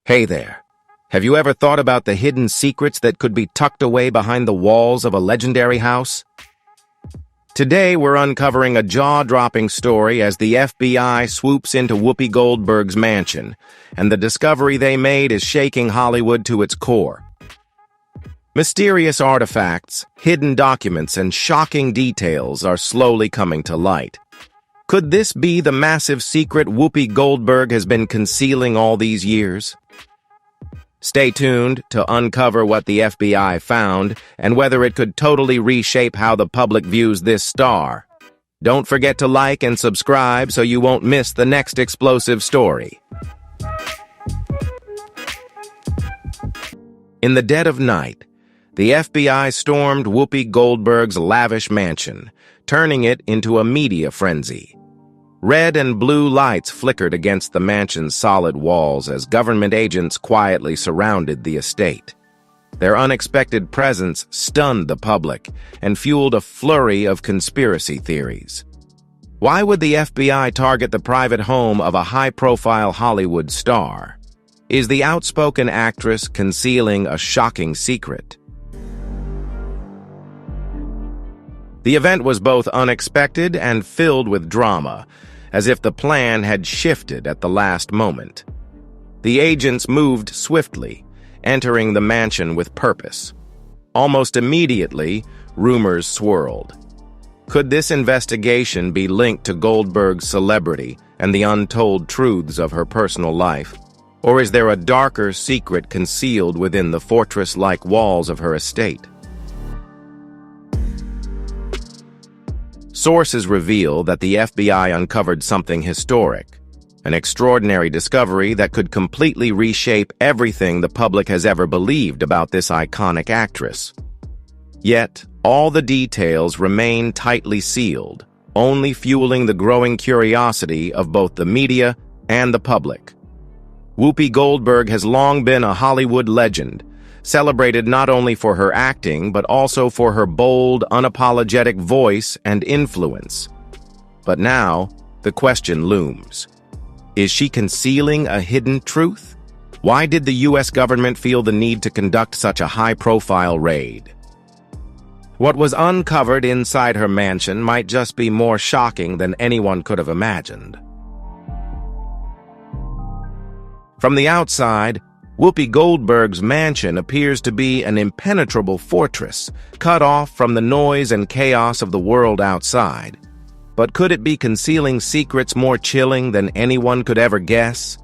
Hey there. Have you ever thought about the hidden secrets that could be tucked away behind the walls of a legendary house? Today, we're uncovering a jaw-dropping story as the FBI swoops into Whoopi Goldberg's mansion, and the discovery they made is shaking Hollywood to its core. Mysterious artifacts, hidden documents, and shocking details are slowly coming to light. Could this be the massive secret Whoopi Goldberg has been concealing all these years? Stay tuned to uncover what the FBI found and whether it could totally reshape how the public views this star. Don't forget to like and subscribe so you won't miss the next explosive story. In the dead of night, the FBI stormed Whoopi Goldberg's lavish mansion, turning it into a media frenzy. Red and blue lights flickered against the mansion's solid walls as government agents quietly surrounded the estate. Their unexpected presence stunned the public and fueled a flurry of conspiracy theories. Why would the FBI target the private home of a high-profile Hollywood star? Is the outspoken actress concealing a shocking secret? The event was both unexpected and filled with drama, as if the plan had shifted at the last moment. The agents moved swiftly, entering the mansion with purpose. Almost immediately, rumors swirled. Could this investigation be linked to Goldberg's celebrity and the untold truths of her personal life? Or is there a darker secret concealed within the fortress-like walls of her estate? Sources reveal that the FBI uncovered something historic, an extraordinary discovery that could completely reshape everything the public has ever believed about this iconic actress. Yet, all the details remain tightly sealed, only fueling the growing curiosity of both the media and the public. Whoopi Goldberg has long been a Hollywood legend, celebrated not only for her acting, but also for her bold, unapologetic voice and influence. But now, the question looms. Is she concealing a hidden truth? Why did the U.S. government feel the need to conduct such a high-profile raid? What was uncovered inside her mansion might just be more shocking than anyone could have imagined. From the outside, Whoopi Goldberg's mansion appears to be an impenetrable fortress, cut off from the noise and chaos of the world outside. But could it be concealing secrets more chilling than anyone could ever guess?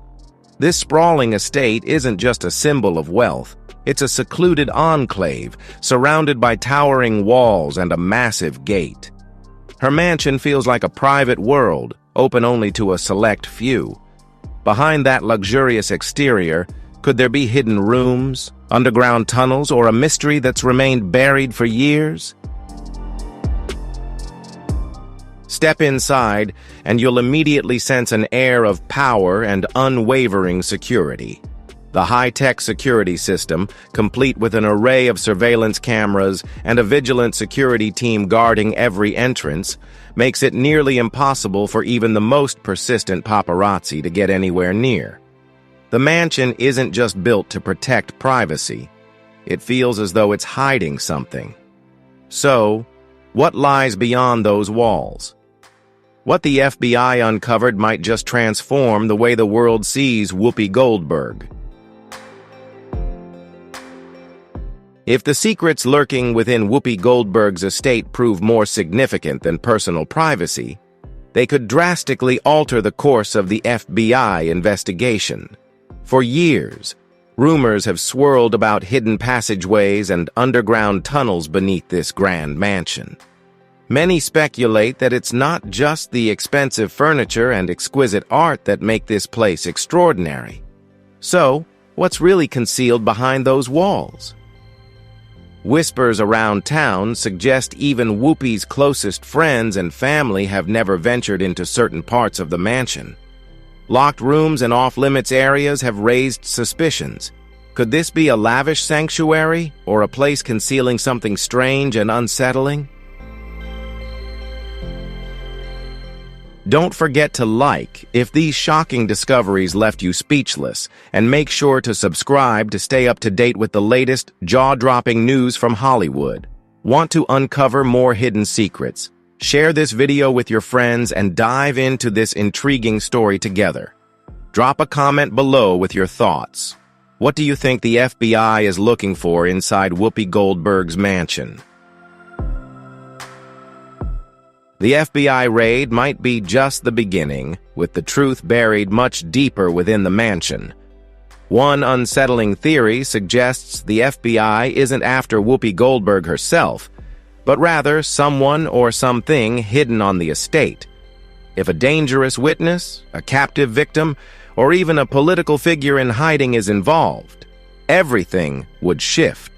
This sprawling estate isn't just a symbol of wealth. It's a secluded enclave, surrounded by towering walls and a massive gate. Her mansion feels like a private world, open only to a select few. Behind that luxurious exterior, could there be hidden rooms, underground tunnels, or a mystery that's remained buried for years? Step inside, and you'll immediately sense an air of power and unwavering security. The high-tech security system, complete with an array of surveillance cameras and a vigilant security team guarding every entrance, makes it nearly impossible for even the most persistent paparazzi to get anywhere near. The mansion isn't just built to protect privacy. It feels as though it's hiding something. So, what lies beyond those walls? What the FBI uncovered might just transform the way the world sees Whoopi Goldberg. If the secrets lurking within Whoopi Goldberg's estate prove more significant than personal privacy, they could drastically alter the course of the FBI investigation. For years, rumors have swirled about hidden passageways and underground tunnels beneath this grand mansion. Many speculate that it's not just the expensive furniture and exquisite art that make this place extraordinary. So, what's really concealed behind those walls? Whispers around town suggest even Whoopi's closest friends and family have never ventured into certain parts of the mansion. Locked rooms and off-limits areas have raised suspicions. Could this be a lavish sanctuary, or a place concealing something strange and unsettling? Don't forget to like if these shocking discoveries left you speechless, and make sure to subscribe to stay up to date with the latest jaw-dropping news from Hollywood. Want to uncover more hidden secrets? Share this video with your friends and dive into this intriguing story together. Drop a comment below with your thoughts. What do you think the FBI is looking for inside Whoopi Goldberg's mansion? The FBI raid might be just the beginning, with the truth buried much deeper within the mansion. One unsettling theory suggests the FBI isn't after Whoopi Goldberg herself, but rather someone or something hidden on the estate. If a dangerous witness, a captive victim, or even a political figure in hiding is involved, everything would shift.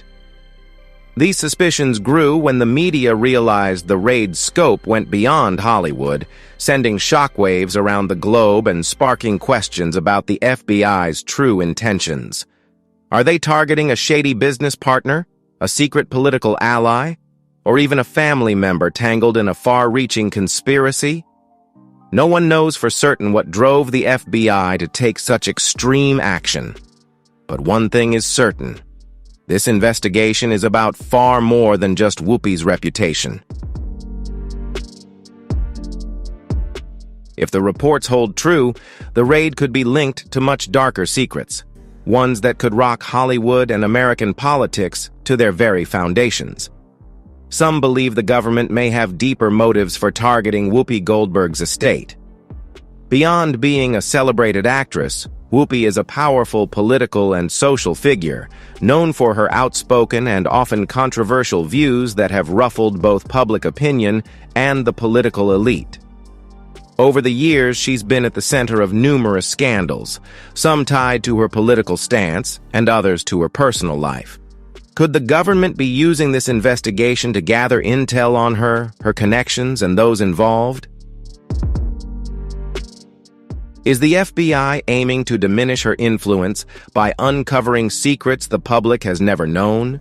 These suspicions grew when the media realized the raid's scope went beyond Hollywood, sending shockwaves around the globe and sparking questions about the FBI's true intentions. Are they targeting a shady business partner, a secret political ally, or even a family member tangled in a far-reaching conspiracy? No one knows for certain what drove the FBI to take such extreme action. But one thing is certain. This investigation is about far more than just Whoopi's reputation. If the reports hold true, the raid could be linked to much darker secrets, ones that could rock Hollywood and American politics to their very foundations. Some believe the government may have deeper motives for targeting Whoopi Goldberg's estate. Beyond being a celebrated actress, Whoopi is a powerful political and social figure, known for her outspoken and often controversial views that have ruffled both public opinion and the political elite. Over the years, she's been at the center of numerous scandals, some tied to her political stance and others to her personal life. Could the government be using this investigation to gather intel on her connections, and those involved? Is the FBI aiming to diminish her influence by uncovering secrets the public has never known?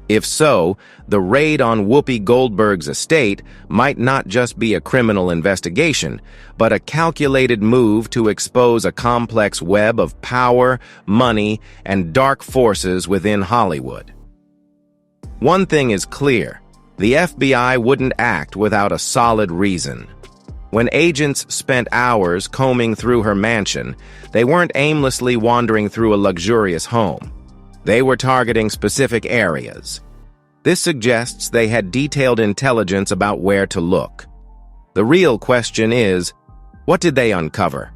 If so, the raid on Whoopi Goldberg's estate might not just be a criminal investigation, but a calculated move to expose a complex web of power, money, and dark forces within Hollywood. One thing is clear: the FBI wouldn't act without a solid reason. When agents spent hours combing through her mansion, they weren't aimlessly wandering through a luxurious home. They were targeting specific areas. This suggests they had detailed intelligence about where to look. The real question is, what did they uncover?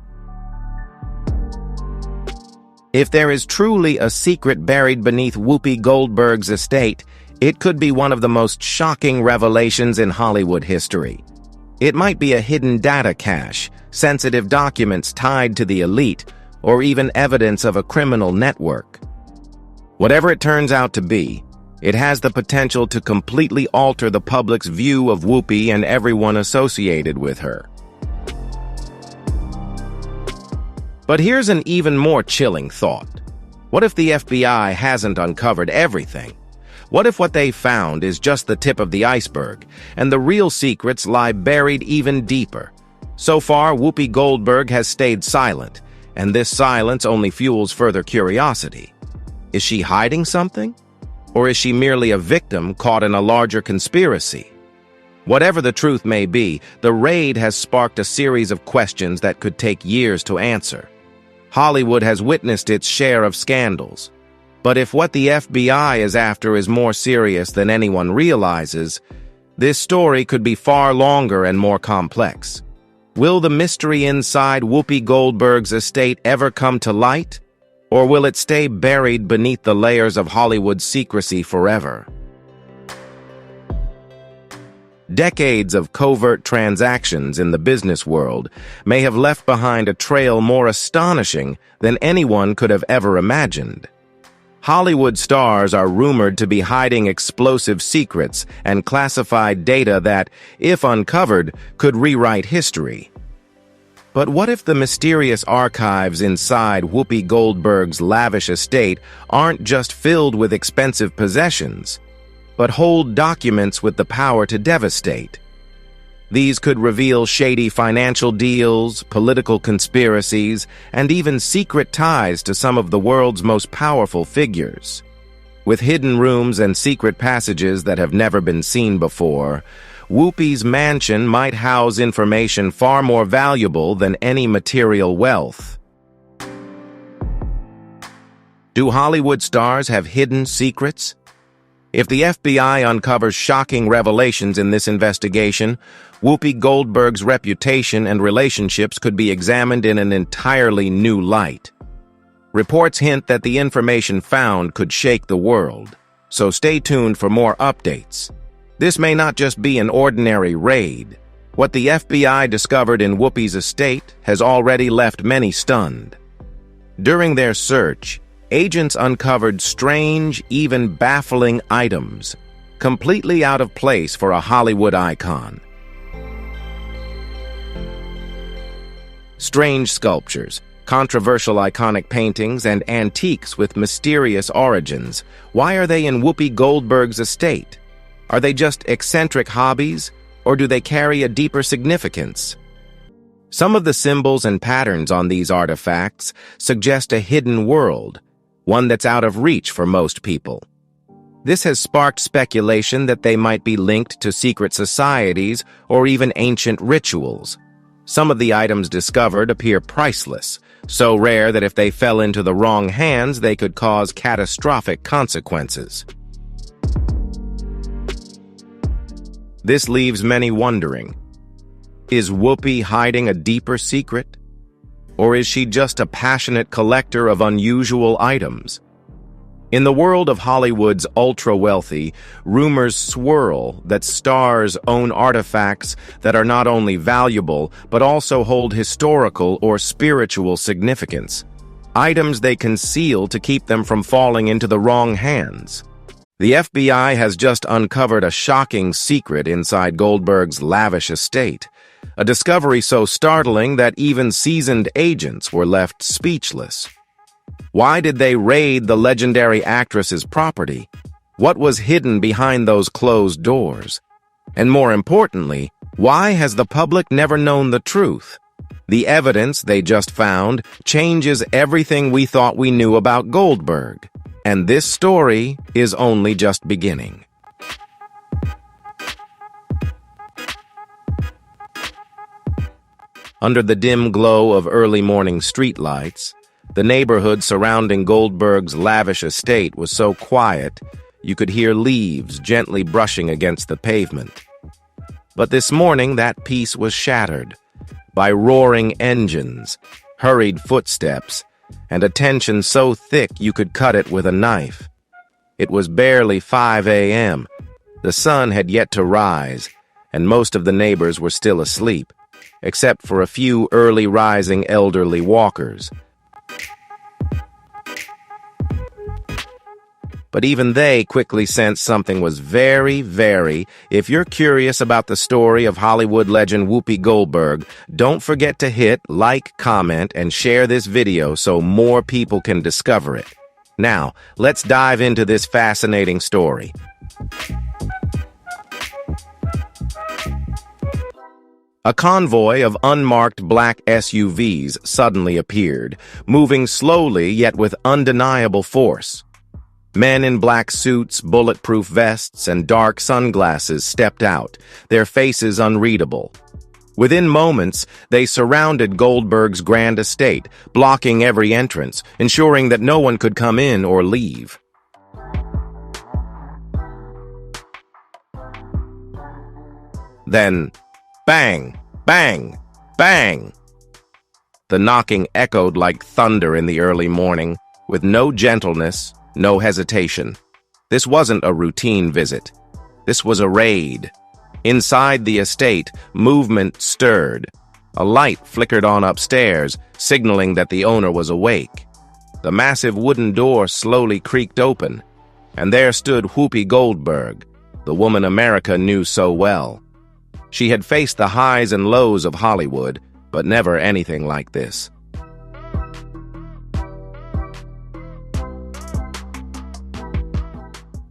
If there is truly a secret buried beneath Whoopi Goldberg's estate, it could be one of the most shocking revelations in Hollywood history. It might be a hidden data cache, sensitive documents tied to the elite, or even evidence of a criminal network. Whatever it turns out to be, it has the potential to completely alter the public's view of Whoopi and everyone associated with her. But here's an even more chilling thought. What if the FBI hasn't uncovered everything? What if what they found is just the tip of the iceberg, and the real secrets lie buried even deeper? So far, Whoopi Goldberg has stayed silent, and this silence only fuels further curiosity. Is she hiding something? Or is she merely a victim caught in a larger conspiracy? Whatever the truth may be, the raid has sparked a series of questions that could take years to answer. Hollywood has witnessed its share of scandals. But if what the FBI is after is more serious than anyone realizes, this story could be far longer and more complex. Will the mystery inside Whoopi Goldberg's estate ever come to light? Or will it stay buried beneath the layers of Hollywood secrecy forever? Decades of covert transactions in the business world may have left behind a trail more astonishing than anyone could have ever imagined. Hollywood stars are rumored to be hiding explosive secrets and classified data that, if uncovered, could rewrite history. But what if the mysterious archives inside Whoopi Goldberg's lavish estate aren't just filled with expensive possessions, but hold documents with the power to devastate? These could reveal shady financial deals, political conspiracies, and even secret ties to some of the world's most powerful figures. With hidden rooms and secret passages that have never been seen before, Whoopi's mansion might house information far more valuable than any material wealth. Do Hollywood stars have hidden secrets? If the FBI uncovers shocking revelations in this investigation, Whoopi Goldberg's reputation and relationships could be examined in an entirely new light. Reports hint that the information found could shake the world, so stay tuned for more updates. This may not just be an ordinary raid. What the FBI discovered in Whoopi's estate has already left many stunned. During their search, agents uncovered strange, even baffling items, completely out of place for a Hollywood icon. Strange sculptures, controversial iconic paintings, and antiques with mysterious origins. Why are they in Whoopi Goldberg's estate? Are they just eccentric hobbies, or do they carry a deeper significance? Some of the symbols and patterns on these artifacts suggest a hidden world, one that's out of reach for most people. This has sparked speculation that they might be linked to secret societies or even ancient rituals. Some of the items discovered appear priceless, so rare that if they fell into the wrong hands, they could cause catastrophic consequences. This leaves many wondering, is Whoopi hiding a deeper secret? Or is she just a passionate collector of unusual items? In the world of Hollywood's ultra-wealthy, rumors swirl that stars own artifacts that are not only valuable, but also hold historical or spiritual significance. Items they conceal to keep them from falling into the wrong hands. The FBI has just uncovered a shocking secret inside Goldberg's lavish estate, a discovery so startling that even seasoned agents were left speechless. Why did they raid the legendary actress's property? What was hidden behind those closed doors? And more importantly, why has the public never known the truth? The evidence they just found changes everything we thought we knew about Goldberg. And this story is only just beginning. Under the dim glow of early morning streetlights, the neighborhood surrounding Goldberg's lavish estate was so quiet you could hear leaves gently brushing against the pavement. But this morning that peace was shattered by roaring engines, hurried footsteps, and a tension so thick you could cut it with a knife. It was barely 5 a.m. The sun had yet to rise, and most of the neighbors were still asleep, except for a few early-rising elderly walkers. But even they quickly sensed something was if you're curious about the story of Hollywood legend Whoopi Goldberg, don't forget to hit like, comment, and share this video so more people can discover it. Now, let's dive into this fascinating story. A convoy of unmarked black SUVs suddenly appeared, moving slowly yet with undeniable force. Men in black suits, bulletproof vests, and dark sunglasses stepped out, their faces unreadable. Within moments, they surrounded Goldberg's grand estate, blocking every entrance, ensuring that no one could come in or leave. Then, bang, bang, bang! The knocking echoed like thunder in the early morning, with no gentleness, no hesitation. This wasn't a routine visit. This was a raid. Inside the estate, movement stirred. A light flickered on upstairs, signaling that the owner was awake. The massive wooden door slowly creaked open, and there stood Whoopi Goldberg, the woman America knew so well. She had faced the highs and lows of Hollywood, but never anything like this.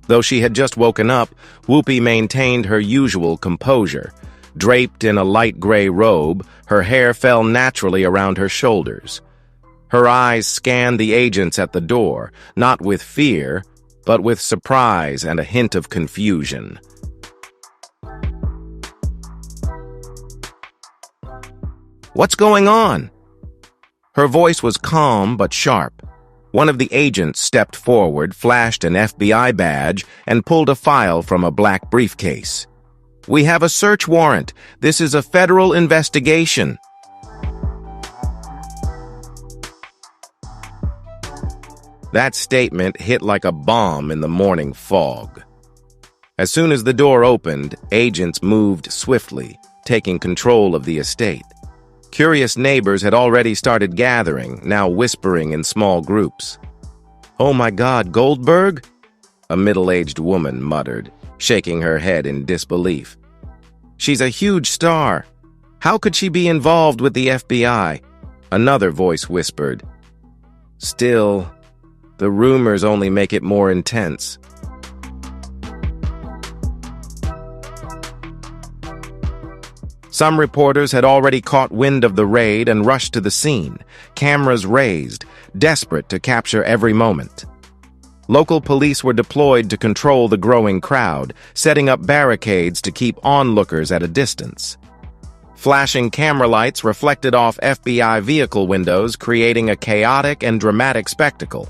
Though she had just woken up, Whoopi maintained her usual composure. Draped in a light gray robe, her hair fell naturally around her shoulders. Her eyes scanned the agents at the door, not with fear, but with surprise and a hint of confusion. "What's going on?" Her voice was calm but sharp. One of the agents stepped forward, flashed an FBI badge, and pulled a file from a black briefcase. "We have a search warrant. This is a federal investigation." That statement hit like a bomb in the morning fog. As soon as the door opened, agents moved swiftly, taking control of the estate. Curious neighbors had already started gathering, now whispering in small groups. "Oh my God, Goldberg?" a middle-aged woman muttered, shaking her head in disbelief. "She's a huge star. How could she be involved with the FBI?" Another voice whispered. "Still, the rumors only make it more intense." Some reporters had already caught wind of the raid and rushed to the scene, cameras raised, desperate to capture every moment. Local police were deployed to control the growing crowd, setting up barricades to keep onlookers at a distance. Flashing camera lights reflected off FBI vehicle windows, creating a chaotic and dramatic spectacle.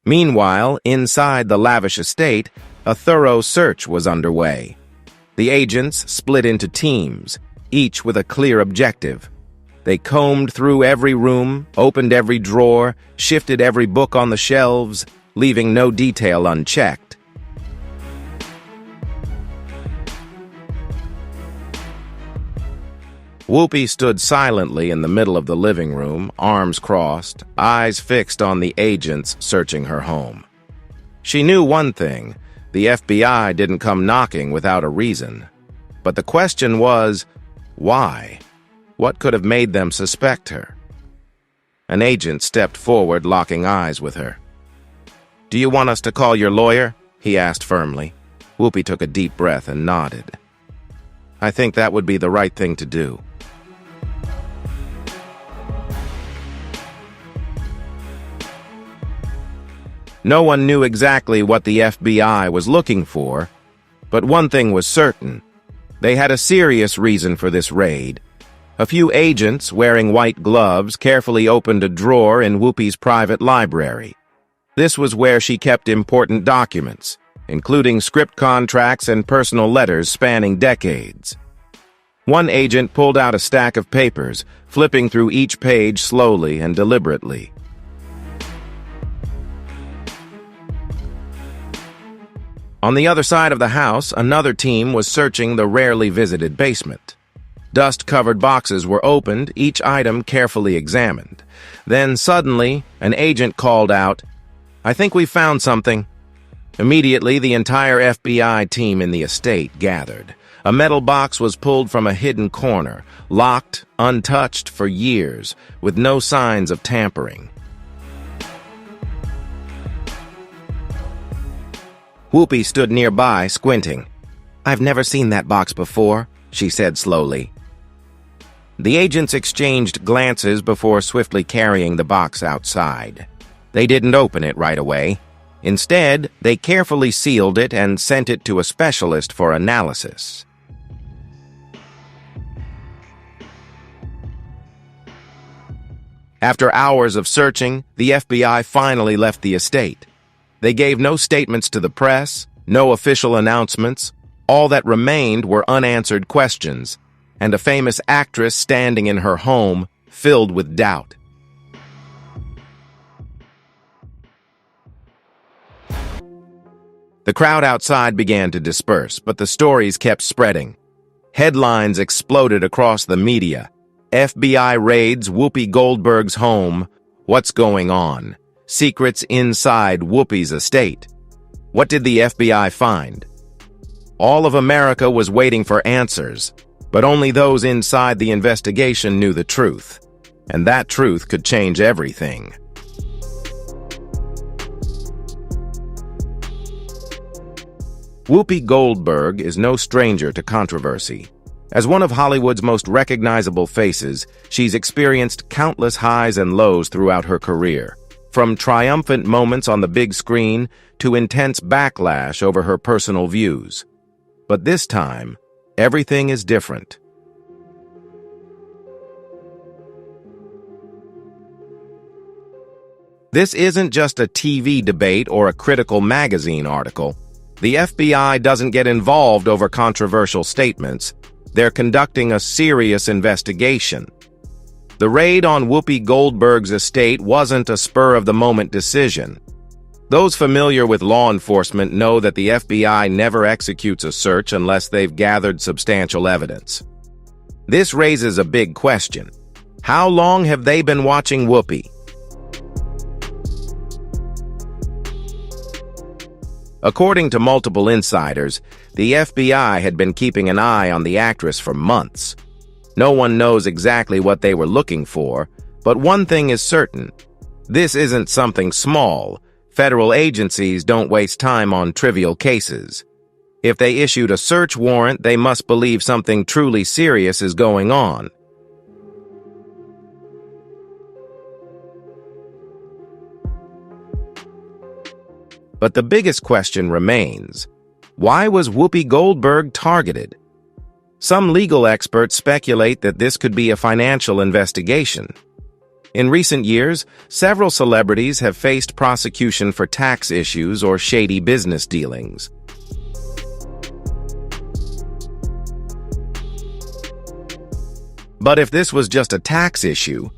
Meanwhile, inside the lavish estate, a thorough search was underway. The agents split into teams, each with a clear objective. They combed through every room, opened every drawer, shifted every book on the shelves, leaving no detail unchecked. Whoopi stood silently in the middle of the living room, arms crossed, eyes fixed on the agents searching her home. She knew one thing: the FBI didn't come knocking without a reason. But the question was, why? What could have made them suspect her? An agent stepped forward, locking eyes with her. "Do you want us to call your lawyer?" he asked firmly. Whoopi took a deep breath and nodded. "I think that would be the right thing to do." No one knew exactly what the FBI was looking for, but one thing was certain. They had a serious reason for this raid. A few agents, wearing white gloves, carefully opened a drawer in Whoopi's private library. This was where she kept important documents, including script contracts and personal letters spanning decades. One agent pulled out a stack of papers, flipping through each page slowly and deliberately. On the other side of the house, another team was searching the rarely visited basement. Dust-covered boxes were opened, each item carefully examined. Then suddenly, an agent called out, "I think we found something." Immediately, the entire FBI team in the estate gathered. A metal box was pulled from a hidden corner, locked, untouched for years, with no signs of tampering. Whoopi stood nearby, squinting. "I've never seen that box before," she said slowly. The agents exchanged glances before swiftly carrying the box outside. They didn't open it right away. Instead, they carefully sealed it and sent it to a specialist for analysis. After hours of searching, the FBI finally left the estate. They gave no statements to the press, no official announcements. All that remained were unanswered questions, and a famous actress standing in her home, filled with doubt. The crowd outside began to disperse, but the stories kept spreading. Headlines exploded across the media. FBI raids Whoopi Goldberg's home. What's going on? Secrets inside Whoopi's estate. What did the FBI find? All of America was waiting for answers, but only those inside the investigation knew the truth. And that truth could change everything. Whoopi Goldberg is no stranger to controversy. As one of Hollywood's most recognizable faces, she's experienced countless highs and lows throughout her career, from triumphant moments on the big screen to intense backlash over her personal views. But this time, everything is different. This isn't just a TV debate or a critical magazine article. The FBI doesn't get involved over controversial statements. They're conducting a serious investigation. The raid on Whoopi Goldberg's estate wasn't a spur-of-the-moment decision. Those familiar with law enforcement know that the FBI never executes a search unless they've gathered substantial evidence. This raises a big question. How long have they been watching Whoopi? According to multiple insiders, the FBI had been keeping an eye on the actress for months. No one knows exactly what they were looking for, but one thing is certain. This isn't something small. Federal agencies don't waste time on trivial cases. If they issued a search warrant, they must believe something truly serious is going on. But the biggest question remains, why was Whoopi Goldberg targeted? Some legal experts speculate that this could be a financial investigation. In recent years, several celebrities have faced prosecution for tax issues or shady business dealings. But if this was just a tax issue,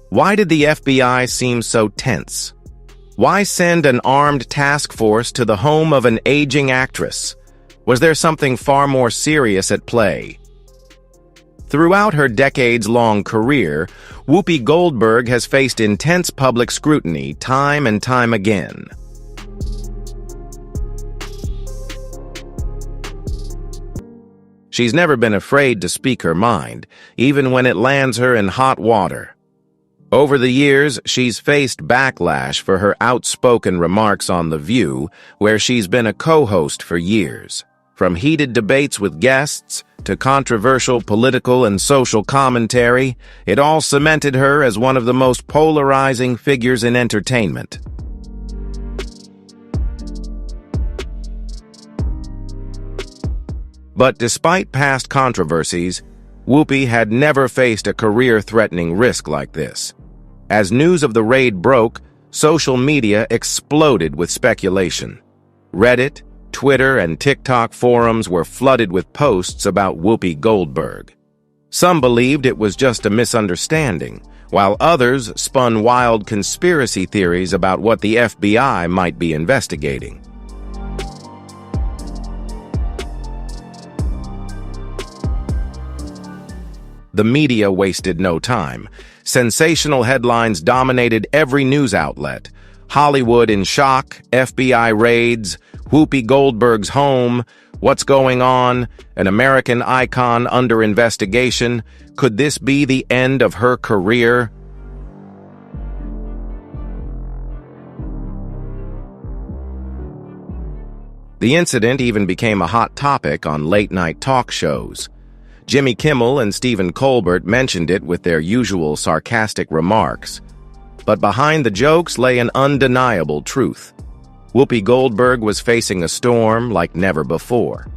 why did the FBI seem so tense? Why send an armed task force to the home of an aging actress? Was there something far more serious at play? Throughout her decades-long career, Whoopi Goldberg has faced intense public scrutiny time and time again. She's never been afraid to speak her mind, even when it lands her in hot water. Over the years, she's faced backlash for her outspoken remarks on The View, where she's been a co-host for years. From heated debates with guests to controversial political and social commentary, it all cemented her as one of the most polarizing figures in entertainment. But despite past controversies, Whoopi had never faced a career-threatening risk like this. As news of the raid broke, social media exploded with speculation. Reddit, Twitter, and TikTok forums were flooded with posts about Whoopi Goldberg. Some believed it was just a misunderstanding, while others spun wild conspiracy theories about what the FBI might be investigating. The media wasted no time. Sensational headlines dominated every news outlet. Hollywood in shock, FBI raids, Whoopi Goldberg's home, what's going on, an American icon under investigation. Could this be the end of her career? The incident even became a hot topic on late-night talk shows. Jimmy Kimmel and Stephen Colbert mentioned it with their usual sarcastic remarks. But behind the jokes lay an undeniable truth. Whoopi Goldberg was facing a storm like never before.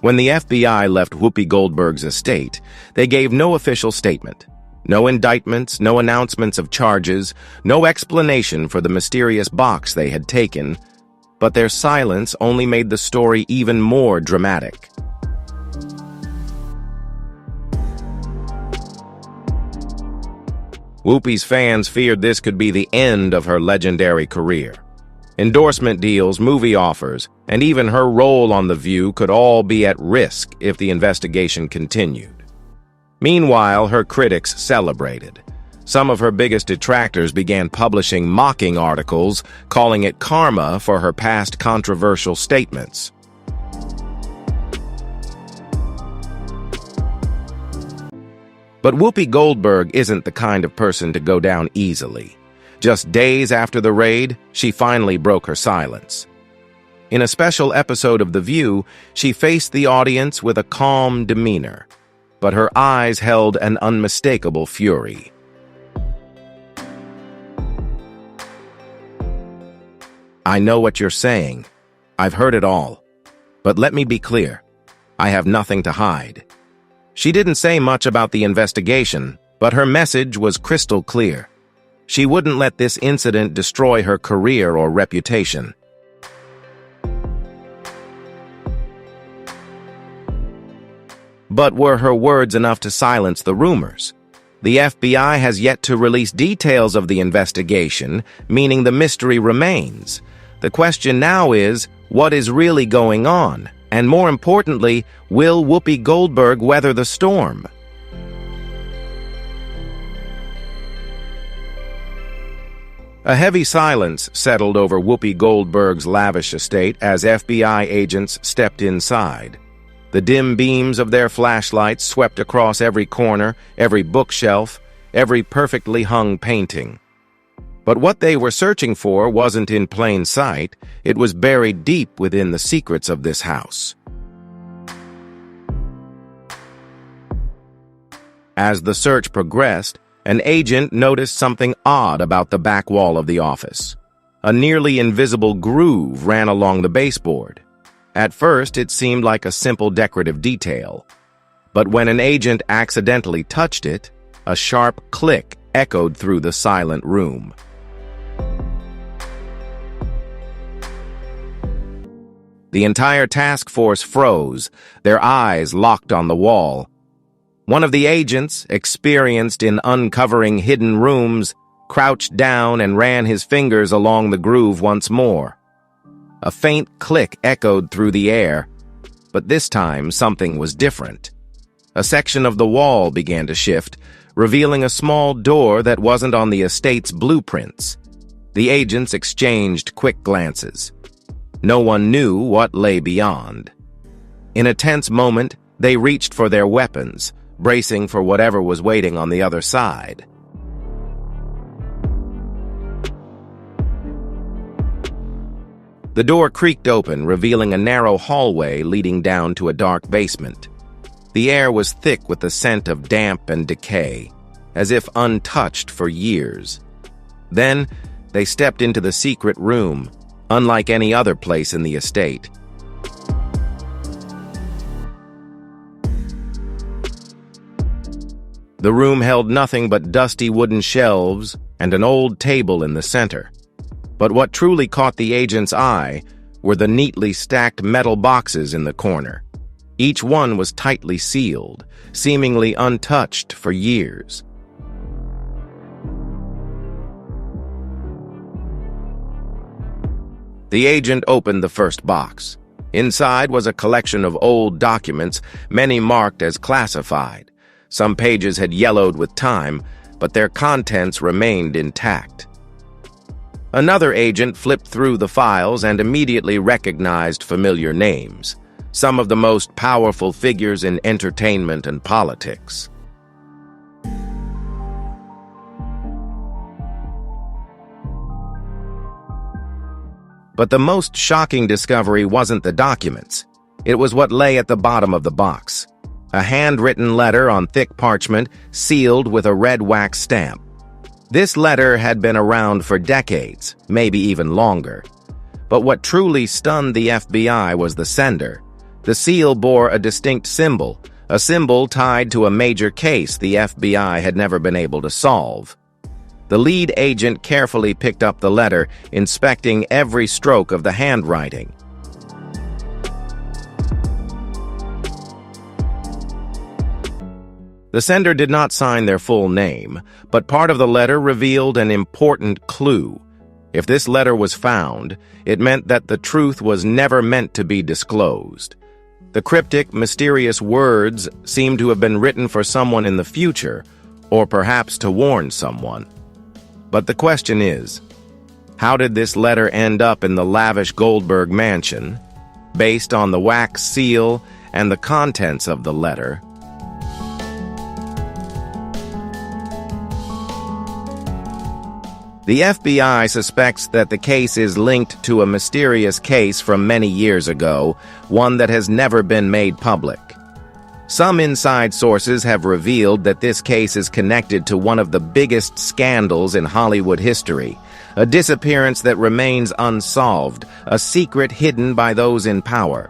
When the FBI left Whoopi Goldberg's estate, they gave no official statement. No indictments, no announcements of charges, no explanation for the mysterious box they had taken. But their silence only made the story even more dramatic. Whoopi's fans feared this could be the end of her legendary career. Endorsement deals, movie offers, and even her role on The View could all be at risk if the investigation continued. Meanwhile, her critics celebrated. Some of her biggest detractors began publishing mocking articles, calling it karma for her past controversial statements. But Whoopi Goldberg isn't the kind of person to go down easily. Just days after the raid, she finally broke her silence. In a special episode of The View, she faced the audience with a calm demeanor, but her eyes held an unmistakable fury. "I know what you're saying. I've heard it all. But let me be clear. I have nothing to hide." She didn't say much about the investigation, but her message was crystal clear. She wouldn't let this incident destroy her career or reputation. But were her words enough to silence the rumors? The FBI has yet to release details of the investigation, meaning the mystery remains. The question now is, what is really going on? And more importantly, will Whoopi Goldberg weather the storm? A heavy silence settled over Whoopi Goldberg's lavish estate as FBI agents stepped inside. The dim beams of their flashlights swept across every corner, every bookshelf, every perfectly hung painting. But what they were searching for wasn't in plain sight. It was buried deep within the secrets of this house. As the search progressed, an agent noticed something odd about the back wall of the office. A nearly invisible groove ran along the baseboard. At first, it seemed like a simple decorative detail. But when an agent accidentally touched it, a sharp click echoed through the silent room. The entire task force froze, their eyes locked on the wall. One of the agents, experienced in uncovering hidden rooms, crouched down and ran his fingers along the groove once more. A faint click echoed through the air, but this time something was different. A section of the wall began to shift, revealing a small door that wasn't on the estate's blueprints. The agents exchanged quick glances. No one knew what lay beyond. In a tense moment, they reached for their weapons, bracing for whatever was waiting on the other side. The door creaked open, revealing a narrow hallway leading down to a dark basement. The air was thick with the scent of damp and decay, as if untouched for years. Then, they stepped into the secret room, unlike any other place in the estate. The room held nothing but dusty wooden shelves and an old table in the center. But what truly caught the agent's eye were the neatly stacked metal boxes in the corner. Each one was tightly sealed, seemingly untouched for years. The agent opened the first box. Inside was a collection of old documents, many marked as classified. Some pages had yellowed with time, but their contents remained intact. Another agent flipped through the files and immediately recognized familiar names, some of the most powerful figures in entertainment and politics. But the most shocking discovery wasn't the documents. It was what lay at the bottom of the box. A handwritten letter on thick parchment, sealed with a red wax stamp. This letter had been around for decades, maybe even longer. But what truly stunned the FBI was the sender. The seal bore a distinct symbol, a symbol tied to a major case the FBI had never been able to solve. The lead agent carefully picked up the letter, inspecting every stroke of the handwriting. The sender did not sign their full name, but part of the letter revealed an important clue. If this letter was found, it meant that the truth was never meant to be disclosed. The cryptic, mysterious words seemed to have been written for someone in the future, or perhaps to warn someone. But the question is, how did this letter end up in the lavish Goldberg mansion? Based on the wax seal and the contents of the letter, The FBI suspects that the case is linked to a mysterious case from many years ago, one that has never been made public. Some inside sources have revealed that this case is connected to one of the biggest scandals in Hollywood history, a disappearance that remains unsolved, a secret hidden by those in power.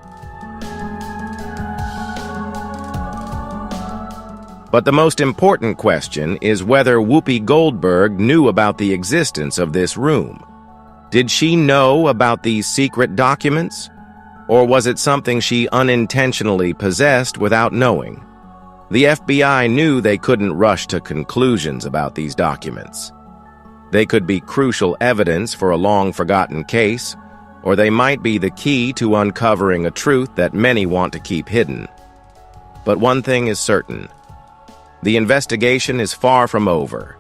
But the most important question is whether Whoopi Goldberg knew about the existence of this room. Did she know about these secret documents? Or was it something she unintentionally possessed without knowing? The FBI knew they couldn't rush to conclusions about these documents. They could be crucial evidence for a long-forgotten case, or they might be the key to uncovering a truth that many want to keep hidden. But one thing is certain. The investigation is far from over.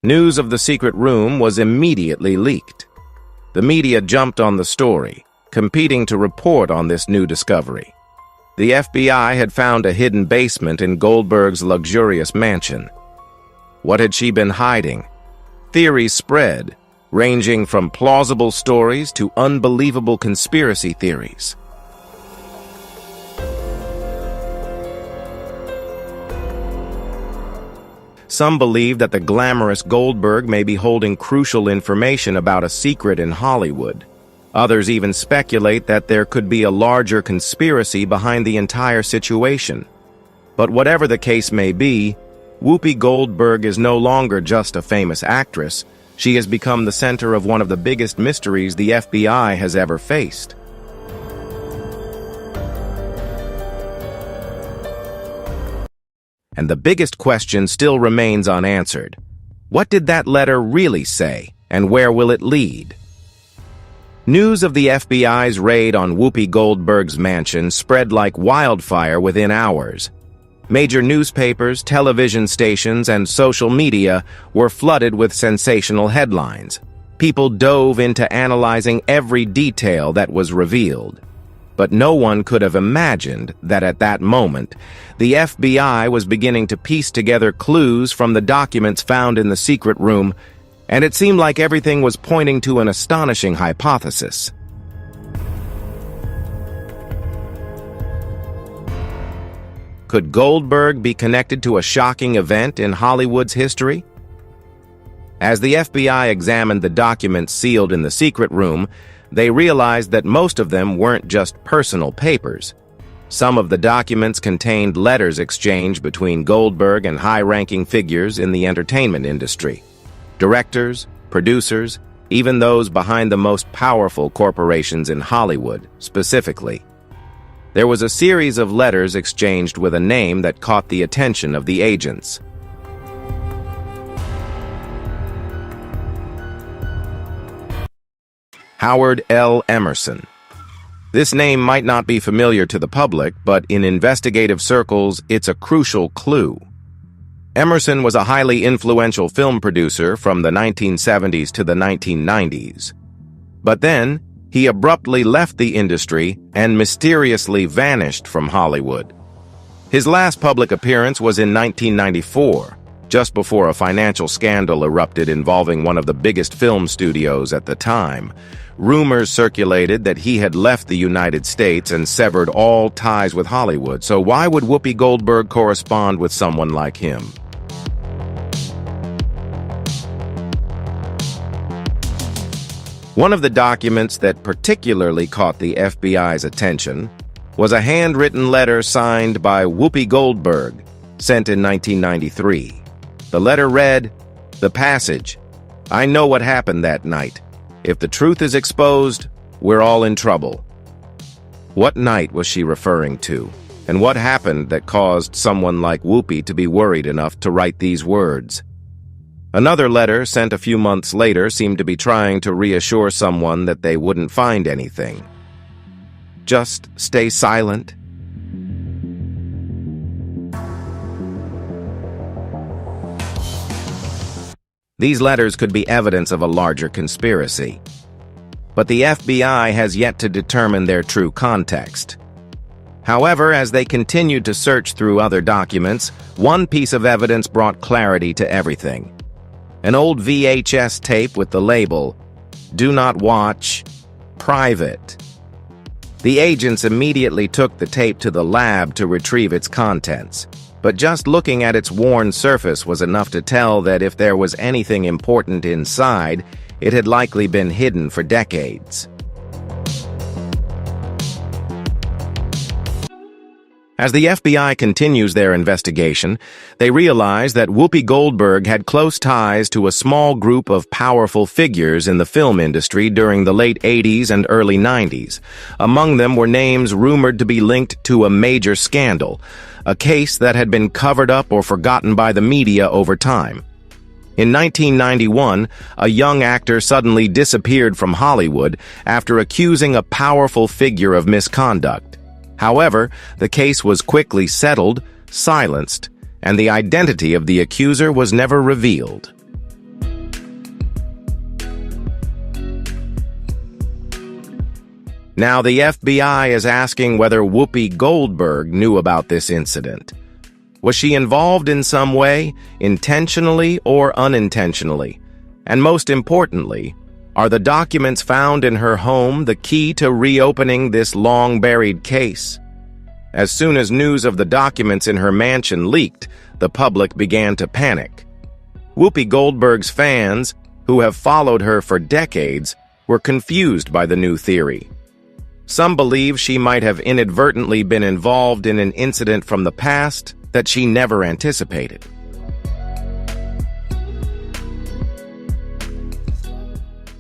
News of the secret room was immediately leaked. The media jumped on the story, competing to report on this new discovery. The FBI had found a hidden basement in Goldberg's luxurious mansion. What had she been hiding? Theories spread, ranging from plausible stories to unbelievable conspiracy theories. Some believe that the glamorous Goldberg may be holding crucial information about a secret in Hollywood. Others even speculate that there could be a larger conspiracy behind the entire situation. But whatever the case may be, Whoopi Goldberg is no longer just a famous actress. She has become the center of one of the biggest mysteries the FBI has ever faced. And the biggest question still remains unanswered. What did that letter really say, and where will it lead? News of the FBI's raid on Whoopi Goldberg's mansion spread like wildfire within hours. Major newspapers, television stations, and social media were flooded with sensational headlines. People dove into analyzing every detail that was revealed. But no one could have imagined that at that moment, the FBI was beginning to piece together clues from the documents found in the secret room, and it seemed like everything was pointing to an astonishing hypothesis. Could Goldberg be connected to a shocking event in Hollywood's history? As the FBI examined the documents sealed in the secret room, they realized that most of them weren't just personal papers. Some of the documents contained letters exchanged between Goldberg and high-ranking figures in the entertainment industry. Directors, producers, even those behind the most powerful corporations in Hollywood, specifically. There was a series of letters exchanged with a name that caught the attention of the agents. Howard L. Emerson. This name might not be familiar to the public, but in investigative circles, it's a crucial clue. Emerson was a highly influential film producer from the 1970s to the 1990s. But then, he abruptly left the industry and mysteriously vanished from Hollywood. His last public appearance was in 1994, just before a financial scandal erupted involving one of the biggest film studios at the time. Rumors circulated that he had left the United States and severed all ties with Hollywood, so why would Whoopi Goldberg correspond with someone like him? One of the documents that particularly caught the FBI's attention was a handwritten letter signed by Whoopi Goldberg, sent in 1993. The letter read, "The passage. I know what happened that night. If the truth is exposed, we're all in trouble." What night was she referring to? And what happened that caused someone like Whoopi to be worried enough to write these words? Another letter sent a few months later seemed to be trying to reassure someone that they wouldn't find anything. Just stay silent. These letters could be evidence of a larger conspiracy. But the FBI has yet to determine their true context. However, as they continued to search through other documents, one piece of evidence brought clarity to everything. An old VHS tape with the label, "Do not watch, private." The agents immediately took the tape to the lab to retrieve its contents, but just looking at its worn surface was enough to tell that if there was anything important inside, it had likely been hidden for decades. As the FBI continues their investigation, they realize that Whoopi Goldberg had close ties to a small group of powerful figures in the film industry during the late 80s and early 90s. Among them were names rumored to be linked to a major scandal, a case that had been covered up or forgotten by the media over time. In 1991, a young actor suddenly disappeared from Hollywood after accusing a powerful figure of misconduct. However, the case was quickly settled, silenced, and the identity of the accuser was never revealed. Now the FBI is asking whether Whoopi Goldberg knew about this incident. Was she involved in some way, intentionally or unintentionally? And most importantly, are the documents found in her home the key to reopening this long-buried case? As soon as news of the documents in her mansion leaked, the public began to panic. Whoopi Goldberg's fans, who have followed her for decades, were confused by the new theory. Some believe she might have inadvertently been involved in an incident from the past that she never anticipated.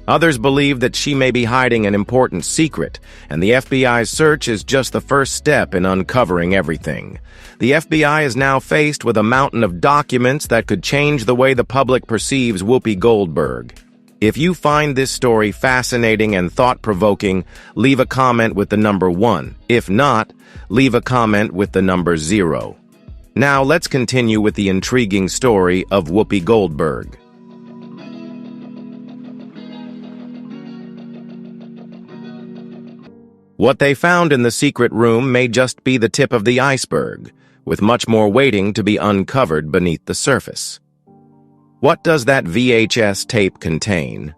Others believe that she may be hiding an important secret, and the FBI's search is just the first step in uncovering everything. The FBI is now faced with a mountain of documents that could change the way the public perceives Whoopi Goldberg. If you find this story fascinating and thought-provoking, leave a comment with the number 1. If not, leave a comment with the number 0. Now let's continue with the intriguing story of Whoopi Goldberg. What they found in the secret room may just be the tip of the iceberg, with much more waiting to be uncovered beneath the surface. What does that VHS tape contain?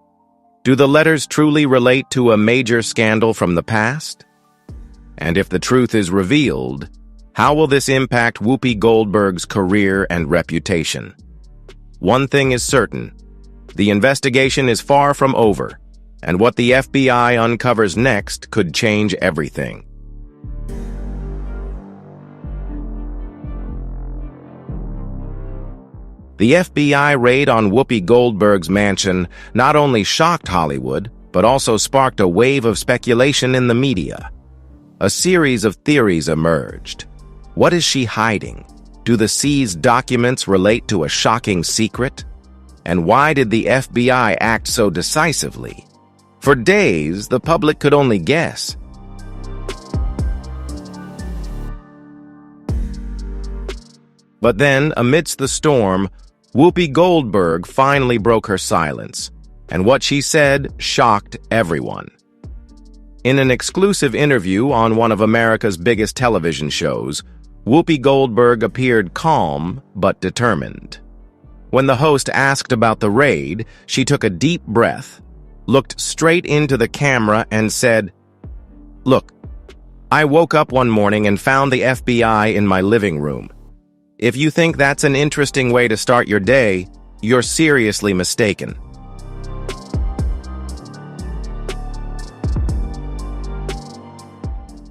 Do the letters truly relate to a major scandal from the past? And if the truth is revealed, how will this impact Whoopi Goldberg's career and reputation? One thing is certain: the investigation is far from over, and what the FBI uncovers next could change everything. The FBI raid on Whoopi Goldberg's mansion not only shocked Hollywood, but also sparked a wave of speculation in the media. A series of theories emerged. What is she hiding? Do the seized documents relate to a shocking secret? And why did the FBI act so decisively? For days, the public could only guess. But then, amidst the storm, Whoopi Goldberg finally broke her silence, and what she said shocked everyone. In an exclusive interview on one of America's biggest television shows, Whoopi Goldberg appeared calm but determined. When the host asked about the raid, she took a deep breath, looked straight into the camera and said, "Look, I woke up one morning and found the FBI in my living room. If you think that's an interesting way to start your day, you're seriously mistaken."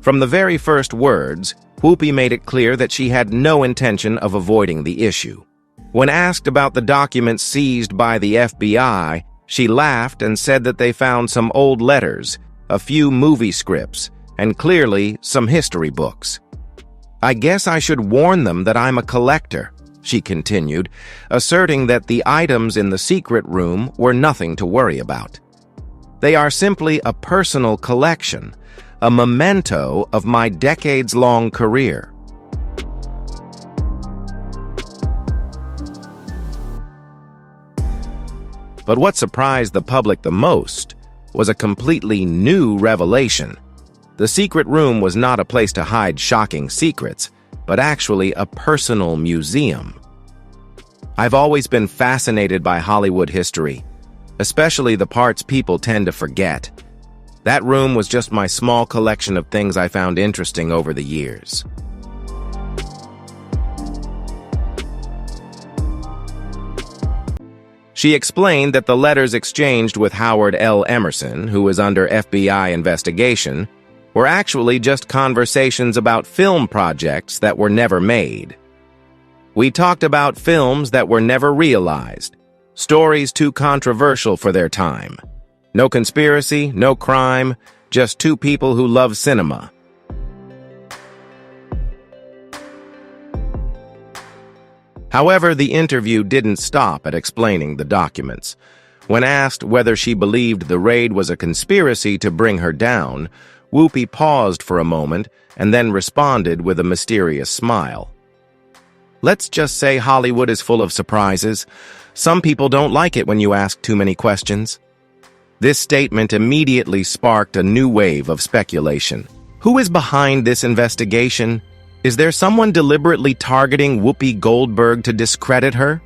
From the very first words, Whoopi made it clear that she had no intention of avoiding the issue. When asked about the documents seized by the FBI, she laughed and said that they found some old letters, a few movie scripts, and clearly some history books. "I guess I should warn them that I'm a collector," she continued, asserting that the items in the secret room were nothing to worry about. "They are simply a personal collection, a memento of my decades-long career." But what surprised the public the most was a completely new revelation. The secret room was not a place to hide shocking secrets, but actually a personal museum. I've always been fascinated by Hollywood history, especially the parts people tend to forget. That room was just my small collection of things I found interesting over the years. She explained that the letters exchanged with Howard L. Emerson, who was under FBI investigation, were actually just conversations about film projects that were never made. We talked about films that were never realized, stories too controversial for their time. No conspiracy, no crime, just two people who love cinema. However, the interview didn't stop at explaining the documents. When asked whether she believed the raid was a conspiracy to bring her down, Whoopi paused for a moment and then responded with a mysterious smile. Let's just say Hollywood is full of surprises. Some people don't like it when you ask too many questions. This statement immediately sparked a new wave of speculation. Who is behind this investigation? Is there someone deliberately targeting Whoopi Goldberg to discredit her?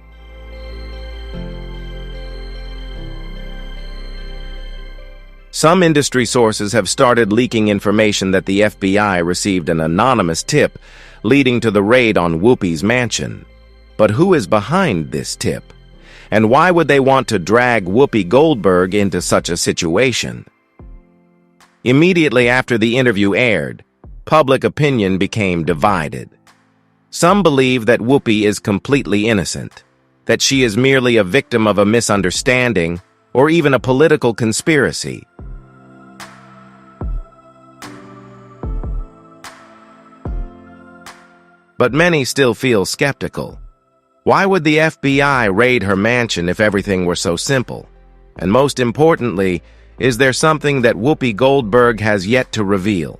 Some industry sources have started leaking information that the FBI received an anonymous tip leading to the raid on Whoopi's mansion. But who is behind this tip? And why would they want to drag Whoopi Goldberg into such a situation? Immediately after the interview aired, public opinion became divided. Some believe that Whoopi is completely innocent, that she is merely a victim of a misunderstanding or even a political conspiracy. But many still feel skeptical. Why would the FBI raid her mansion if everything were so simple? And most importantly, is there something that Whoopi Goldberg has yet to reveal?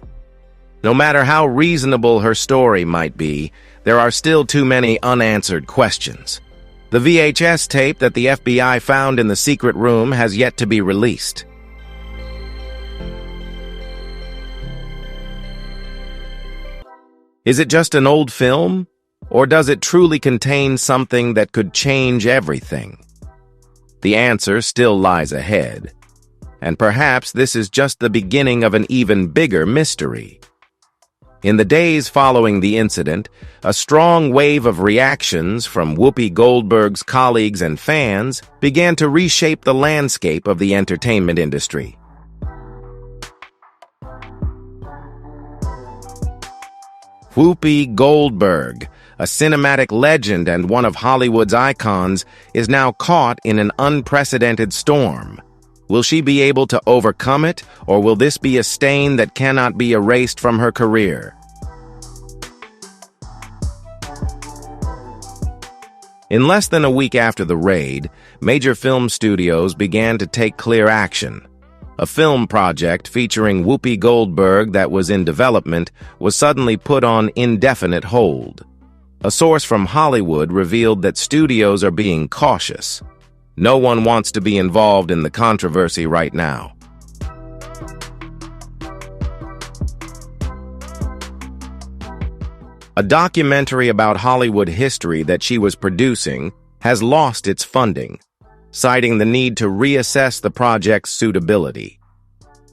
No matter how reasonable her story might be, there are still too many unanswered questions. The VHS tape that the FBI found in the secret room has yet to be released. Is it just an old film? Or does it truly contain something that could change everything? The answer still lies ahead. And perhaps this is just the beginning of an even bigger mystery. In the days following the incident, a strong wave of reactions from Whoopi Goldberg's colleagues and fans began to reshape the landscape of the entertainment industry. Whoopi Goldberg, a cinematic legend and one of Hollywood's icons, is now caught in an unprecedented storm. Will she be able to overcome it, or will this be a stain that cannot be erased from her career? In less than a week after the raid, major film studios began to take clear action. A film project featuring Whoopi Goldberg that was in development was suddenly put on indefinite hold. A source from Hollywood revealed that studios are being cautious. No one wants to be involved in the controversy right now. A documentary about Hollywood history that she was producing has lost its funding, citing the need to reassess the project's suitability.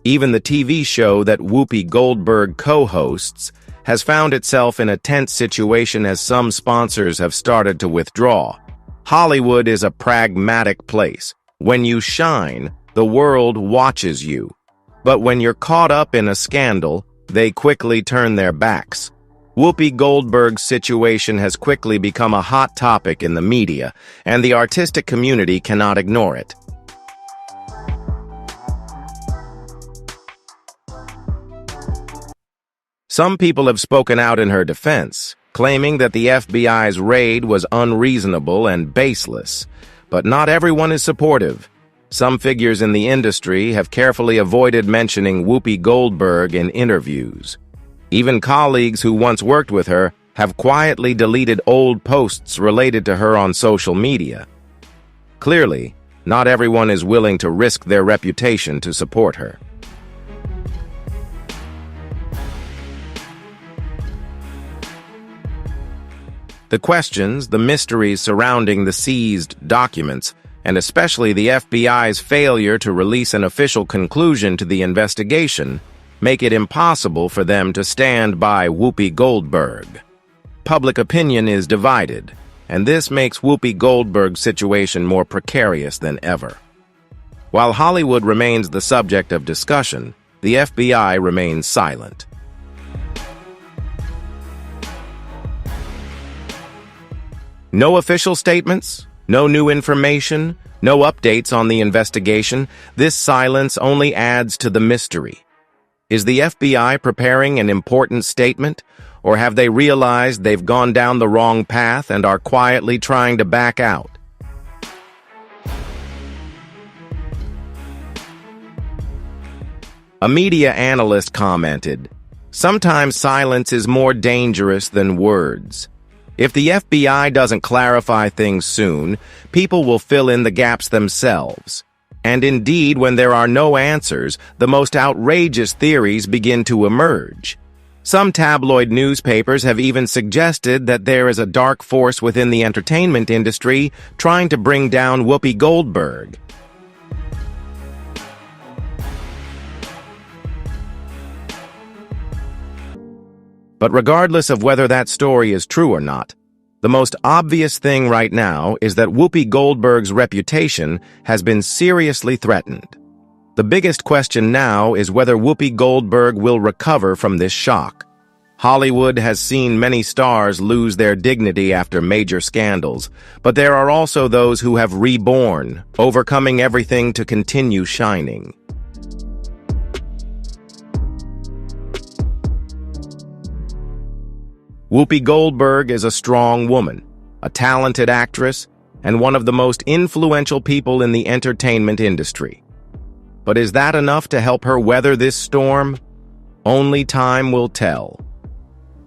Even the TV show that Whoopi Goldberg co-hosts has found itself in a tense situation as some sponsors have started to withdraw. Hollywood is a pragmatic place. When you shine, the world watches you. But when you're caught up in a scandal, they quickly turn their backs. Whoopi Goldberg's situation has quickly become a hot topic in the media, and the artistic community cannot ignore it. Some people have spoken out in her defense, claiming that the FBI's raid was unreasonable and baseless. But not everyone is supportive. Some figures in the industry have carefully avoided mentioning Whoopi Goldberg in interviews. Even colleagues who once worked with her have quietly deleted old posts related to her on social media. Clearly, not everyone is willing to risk their reputation to support her. The questions, the mysteries surrounding the seized documents, and especially the FBI's failure to release an official conclusion to the investigation, make it impossible for them to stand by Whoopi Goldberg. Public opinion is divided, and this makes Whoopi Goldberg's situation more precarious than ever. While Hollywood remains the subject of discussion, the FBI remains silent. No official statements, no new information, no updates on the investigation. This silence only adds to the mystery. Is the FBI preparing an important statement, or have they realized they've gone down the wrong path and are quietly trying to back out? A media analyst commented, "Sometimes silence is more dangerous than words. If the FBI doesn't clarify things soon, people will fill in the gaps themselves. And indeed, when there are no answers, the most outrageous theories begin to emerge. Some tabloid newspapers have even suggested that there is a dark force within the entertainment industry trying to bring down Whoopi Goldberg." But regardless of whether that story is true or not, the most obvious thing right now is that Whoopi Goldberg's reputation has been seriously threatened. The biggest question now is whether Whoopi Goldberg will recover from this shock. Hollywood has seen many stars lose their dignity after major scandals, but there are also those who have reborn, overcoming everything to continue shining. Whoopi Goldberg is a strong woman, a talented actress, and one of the most influential people in the entertainment industry. But is that enough to help her weather this storm? Only time will tell.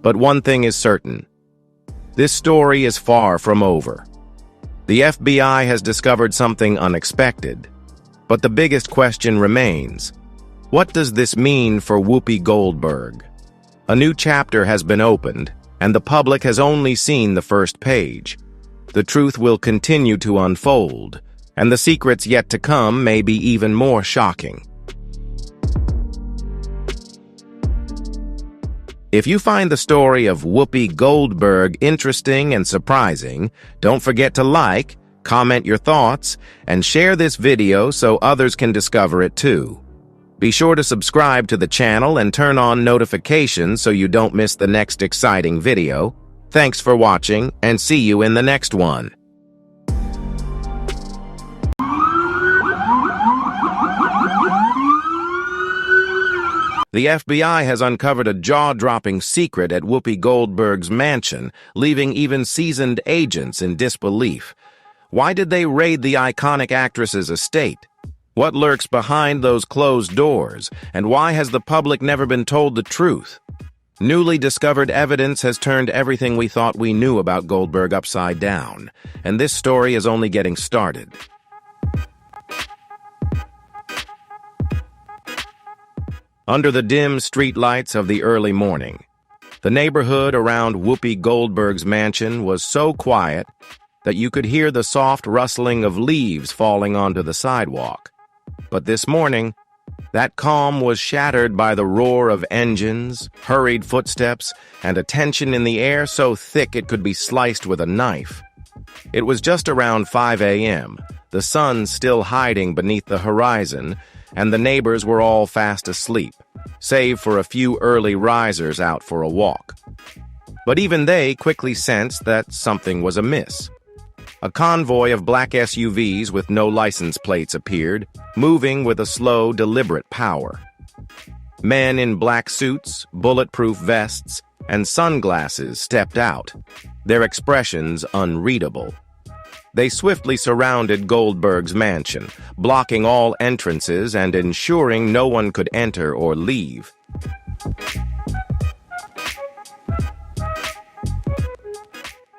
But one thing is certain. This story is far from over. The FBI has discovered something unexpected. But the biggest question remains. What does this mean for Whoopi Goldberg? A new chapter has been opened, and the public has only seen the first page. The truth will continue to unfold, and the secrets yet to come may be even more shocking. If you find the story of Whoopi Goldberg interesting and surprising, don't forget to like, comment your thoughts, and share this video so others can discover it too. Be sure to subscribe to the channel and turn on notifications so you don't miss the next exciting video. Thanks for watching, and see you in the next one. The FBI has uncovered a jaw-dropping secret at Whoopi Goldberg's mansion, leaving even seasoned agents in disbelief. Why did they raid the iconic actress's estate? What lurks behind those closed doors, and why has the public never been told the truth? Newly discovered evidence has turned everything we thought we knew about Goldberg upside down, and this story is only getting started. Under the dim streetlights of the early morning, the neighborhood around Whoopi Goldberg's mansion was so quiet that you could hear the soft rustling of leaves falling onto the sidewalk. But this morning, that calm was shattered by the roar of engines, hurried footsteps, and a tension in the air so thick it could be sliced with a knife. It was just around 5 a.m., the sun still hiding beneath the horizon, and the neighbors were all fast asleep, save for a few early risers out for a walk. But even they quickly sensed that something was amiss. A convoy of black SUVs with no license plates appeared, moving with a slow, deliberate power. Men in black suits, bulletproof vests, and sunglasses stepped out, their expressions unreadable. They swiftly surrounded Goldberg's mansion, blocking all entrances and ensuring no one could enter or leave.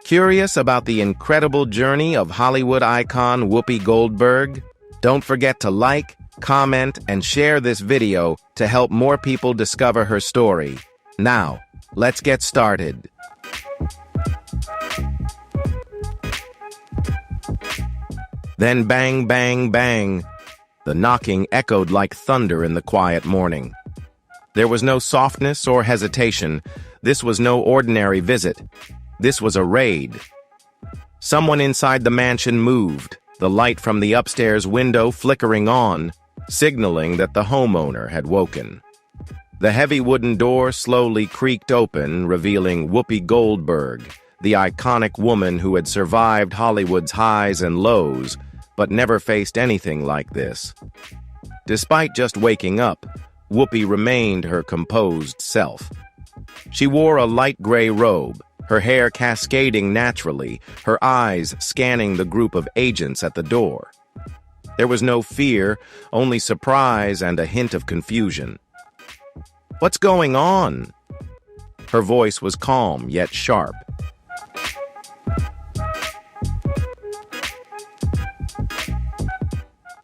Curious about the incredible journey of Hollywood icon Whoopi Goldberg? Don't forget to like, comment, and share this video to help more people discover her story. Now, let's get started. Then bang, bang, bang. The knocking echoed like thunder in the quiet morning. There was no softness or hesitation. This was no ordinary visit. This was a raid. Someone inside the mansion moved, the light from the upstairs window flickering on, signaling that the homeowner had woken. The heavy wooden door slowly creaked open, revealing Whoopi Goldberg, the iconic woman who had survived Hollywood's highs and lows, but never faced anything like this. Despite just waking up, Whoopi remained her composed self. She wore a light gray robe, her hair cascading naturally, her eyes scanning the group of agents at the door. There was no fear, only surprise and a hint of confusion. "What's going on?" Her voice was calm yet sharp.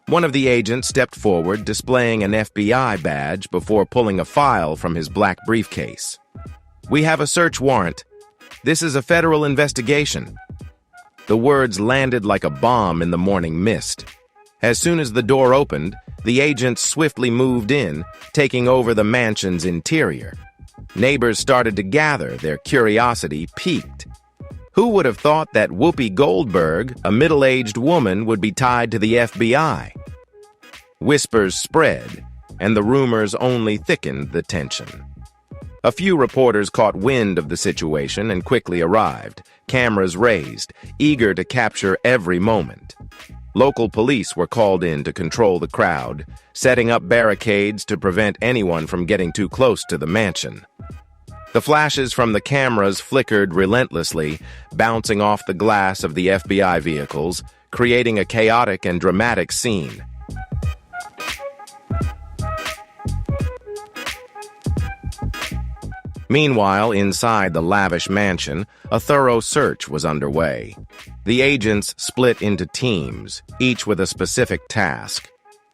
One of the agents stepped forward, displaying an FBI badge before pulling a file from his black briefcase. "We have a search warrant. This is a federal investigation." The words landed like a bomb in the morning mist. As soon as the door opened, the agents swiftly moved in, taking over the mansion's interior. Neighbors started to gather, their curiosity piqued. Who would have thought that Whoopi Goldberg, a middle-aged woman, would be tied to the FBI? Whispers spread, and the rumors only thickened the tension. A few reporters caught wind of the situation and quickly arrived, cameras raised, eager to capture every moment. Local police were called in to control the crowd, setting up barricades to prevent anyone from getting too close to the mansion. The flashes from the cameras flickered relentlessly, bouncing off the glass of the FBI vehicles, creating a chaotic and dramatic scene. Meanwhile, inside the lavish mansion, a thorough search was underway. The agents split into teams, each with a specific task.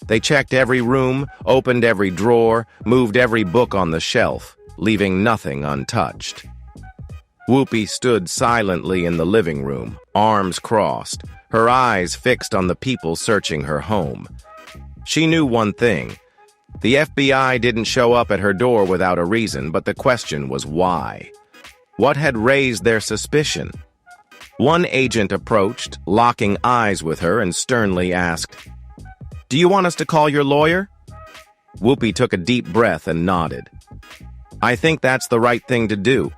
They checked every room, opened every drawer, moved every book on the shelf, leaving nothing untouched. Whoopi stood silently in the living room, arms crossed, her eyes fixed on the people searching her home. She knew one thing. The FBI didn't show up at her door without a reason, but the question was why. What had raised their suspicion? One agent approached, locking eyes with her, and sternly asked, "Do you want us to call your lawyer?" Whoopi took a deep breath and nodded. "I think that's the right thing to do."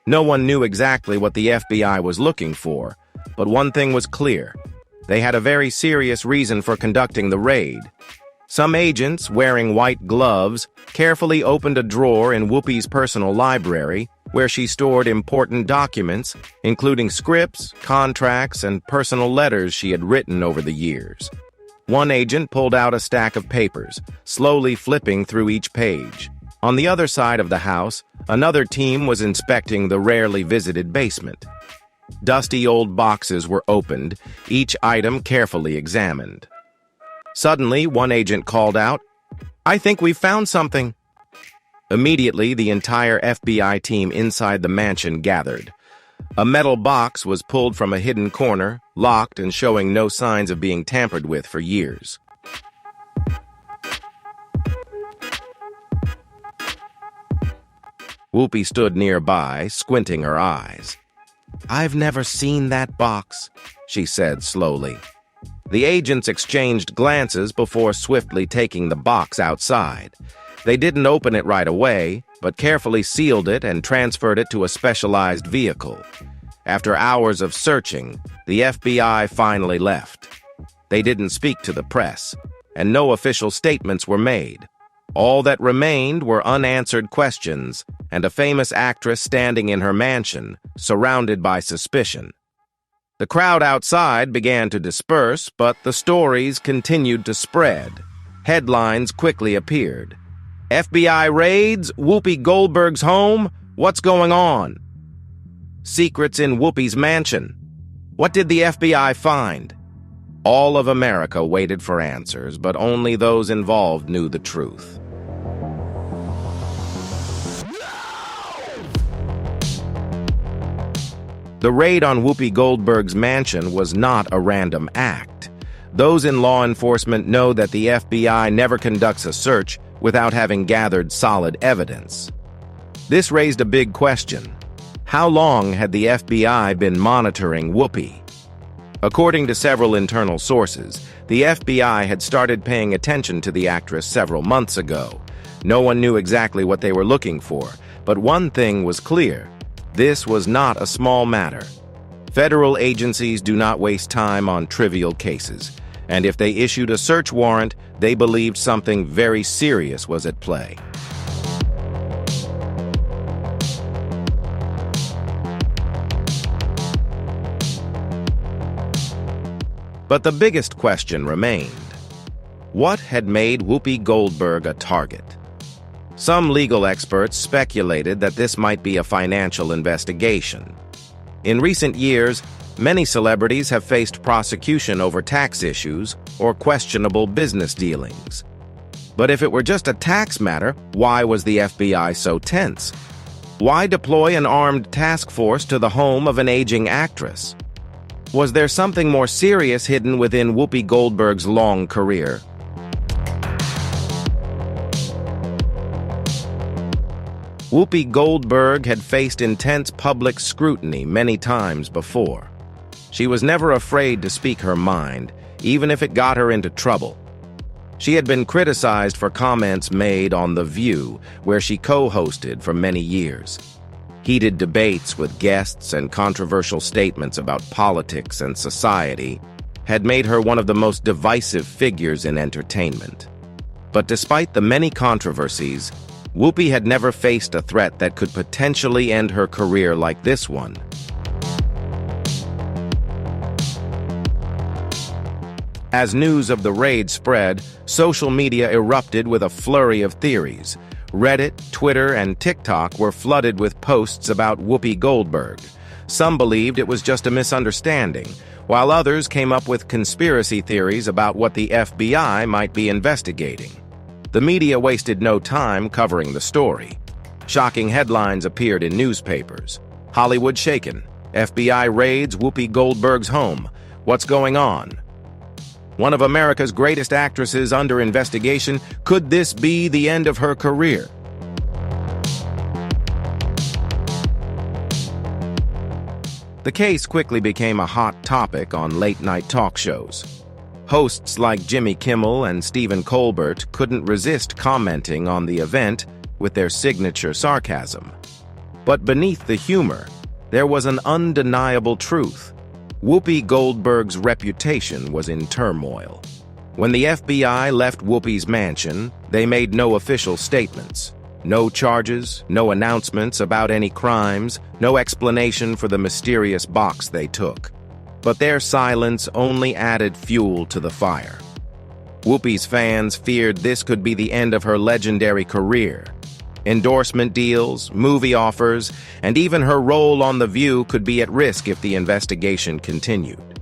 No one knew exactly what the FBI was looking for, but one thing was clear. They had a very serious reason for conducting the raid. Some agents, wearing white gloves, carefully opened a drawer in Whoopi's personal library, where she stored important documents, including scripts, contracts, and personal letters she had written over the years. One agent pulled out a stack of papers, slowly flipping through each page. On the other side of the house, another team was inspecting the rarely visited basement. Dusty old boxes were opened, each item carefully examined. Suddenly, one agent called out, "I think we've found something." Immediately, the entire FBI team inside the mansion gathered. A metal box was pulled from a hidden corner, locked and showing no signs of being tampered with for years. Whoopi stood nearby, squinting her eyes. "I've never seen that box," she said slowly. The agents exchanged glances before swiftly taking the box outside. They didn't open it right away, but carefully sealed it and transferred it to a specialized vehicle. After hours of searching, the FBI finally left. They didn't speak to the press, and no official statements were made. All that remained were unanswered questions and a famous actress standing in her mansion, surrounded by suspicion. The crowd outside began to disperse, but the stories continued to spread. Headlines quickly appeared. "FBI raids, Whoopi Goldberg's home, what's going on?" "Secrets in Whoopi's mansion. What did the FBI find?" All of America waited for answers, but only those involved knew the truth. The raid on Whoopi Goldberg's mansion was not a random act. Those in law enforcement know that the FBI never conducts a search without having gathered solid evidence. This raised a big question. How long had the FBI been monitoring Whoopi? According to several internal sources, the FBI had started paying attention to the actress several months ago. No one knew exactly what they were looking for, but one thing was clear. This was not a small matter. Federal agencies do not waste time on trivial cases, and if they issued a search warrant, they believed something very serious was at play. But the biggest question remained. What had made Whoopi Goldberg a target? Some legal experts speculated that this might be a financial investigation. In recent years, many celebrities have faced prosecution over tax issues or questionable business dealings. But if it were just a tax matter, why was the FBI so tense? Why deploy an armed task force to the home of an aging actress? Was there something more serious hidden within Whoopi Goldberg's long career? Whoopi Goldberg had faced intense public scrutiny many times before. She was never afraid to speak her mind, even if it got her into trouble. She had been criticized for comments made on The View, where she co-hosted for many years. Heated debates with guests and controversial statements about politics and society had made her one of the most divisive figures in entertainment. But despite the many controversies, Whoopi had never faced a threat that could potentially end her career like this one. As news of the raid spread, social media erupted with a flurry of theories. Reddit, Twitter, and TikTok were flooded with posts about Whoopi Goldberg. Some believed it was just a misunderstanding, while others came up with conspiracy theories about what the FBI might be investigating. The media wasted no time covering the story. Shocking headlines appeared in newspapers. Hollywood shaken. FBI raids Whoopi Goldberg's home. What's going on? One of America's greatest actresses under investigation. Could this be the end of her career? The case quickly became a hot topic on late-night talk shows. Hosts like Jimmy Kimmel and Stephen Colbert couldn't resist commenting on the event with their signature sarcasm. But beneath the humor, there was an undeniable truth. Whoopi Goldberg's reputation was in turmoil. When the FBI left Whoopi's mansion, they made no official statements. No charges, no announcements about any crimes, no explanation for the mysterious box they took. But their silence only added fuel to the fire. Whoopi's fans feared this could be the end of her legendary career. Endorsement deals, movie offers, and even her role on The View could be at risk if the investigation continued.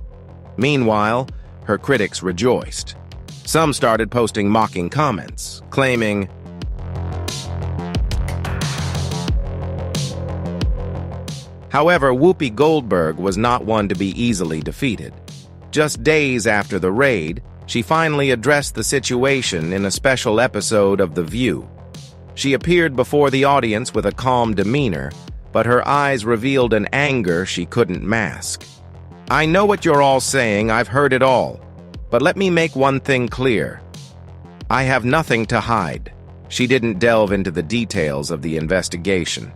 Meanwhile, her critics rejoiced. Some started posting mocking comments, claiming, However, Whoopi Goldberg was not one to be easily defeated. Just days after the raid, she finally addressed the situation in a special episode of The View. She appeared before the audience with a calm demeanor, but her eyes revealed an anger she couldn't mask. I know what you're all saying, I've heard it all. But let me make one thing clear. I have nothing to hide. She didn't delve into the details of the investigation,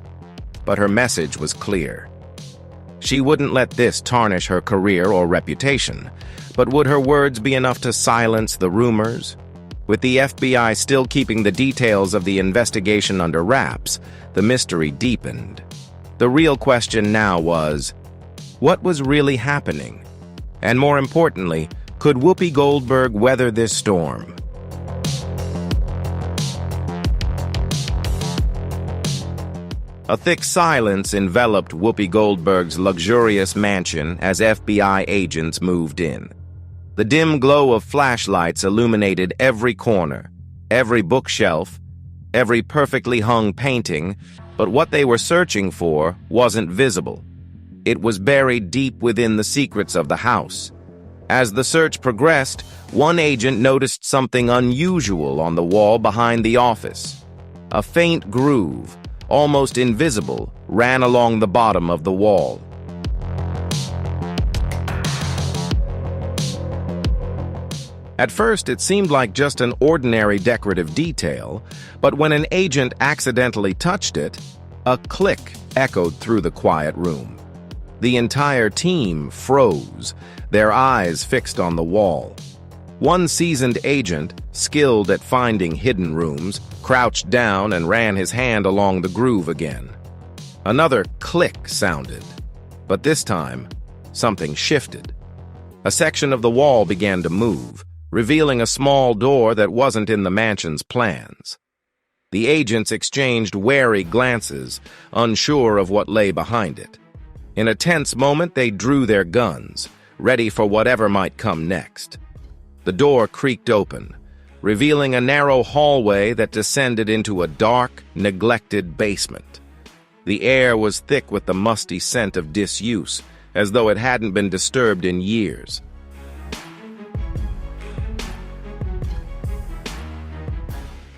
but her message was clear. She wouldn't let this tarnish her career or reputation, but would her words be enough to silence the rumors? With the FBI still keeping the details of the investigation under wraps, the mystery deepened. The real question now was, what was really happening? And more importantly, could Whoopi Goldberg weather this storm? A thick silence enveloped Whoopi Goldberg's luxurious mansion as FBI agents moved in. The dim glow of flashlights illuminated every corner, every bookshelf, every perfectly hung painting, but what they were searching for wasn't visible. It was buried deep within the secrets of the house. As the search progressed, one agent noticed something unusual on the wall behind the office. A faint groove, almost invisible, ran along the bottom of the wall. At first, it seemed like just an ordinary decorative detail, but when an agent accidentally touched it, a click echoed through the quiet room. The entire team froze, their eyes fixed on the wall. One seasoned agent, skilled at finding hidden rooms, crouched down and ran his hand along the groove again. Another click sounded, but this time, something shifted. A section of the wall began to move, revealing a small door that wasn't in the mansion's plans. The agents exchanged wary glances, unsure of what lay behind it. In a tense moment, they drew their guns, ready for whatever might come next. The door creaked open, revealing a narrow hallway that descended into a dark, neglected basement. The air was thick with the musty scent of disuse, as though it hadn't been disturbed in years.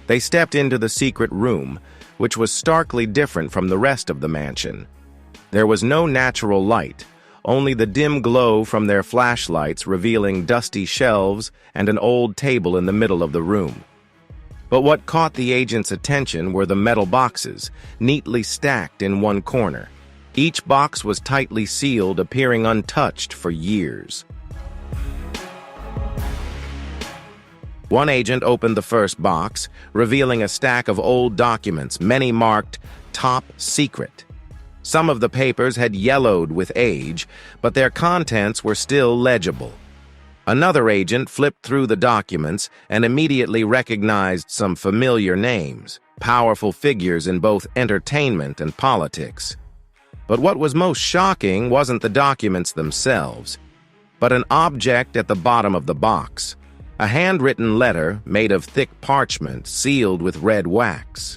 They stepped into the secret room, which was starkly different from the rest of the mansion. There was no natural light, only the dim glow from their flashlights revealing dusty shelves and an old table in the middle of the room. But what caught the agent's attention were the metal boxes, neatly stacked in one corner. Each box was tightly sealed, appearing untouched for years. One agent opened the first box, revealing a stack of old documents, many marked "Top Secret." Some of the papers had yellowed with age, but their contents were still legible. Another agent flipped through the documents and immediately recognized some familiar names, powerful figures in both entertainment and politics. But what was most shocking wasn't the documents themselves, but an object at the bottom of the box. A handwritten letter made of thick parchment sealed with red wax.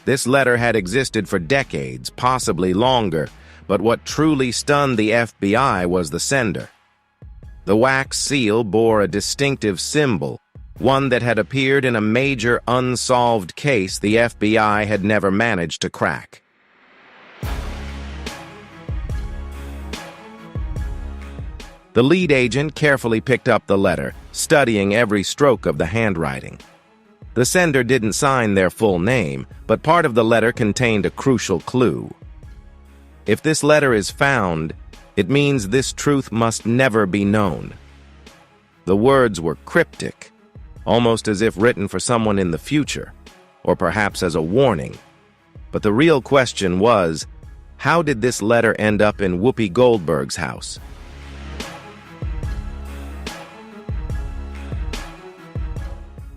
This letter had existed for decades, possibly longer, but what truly stunned the FBI was the sender. The wax seal bore a distinctive symbol, one that had appeared in a major unsolved case the FBI had never managed to crack. The lead agent carefully picked up the letter, studying every stroke of the handwriting. The sender didn't sign their full name, but part of the letter contained a crucial clue. If this letter is found, it means this truth must never be known. The words were cryptic, almost as if written for someone in the future, or perhaps as a warning. But the real question was, how did this letter end up in Whoopi Goldberg's house?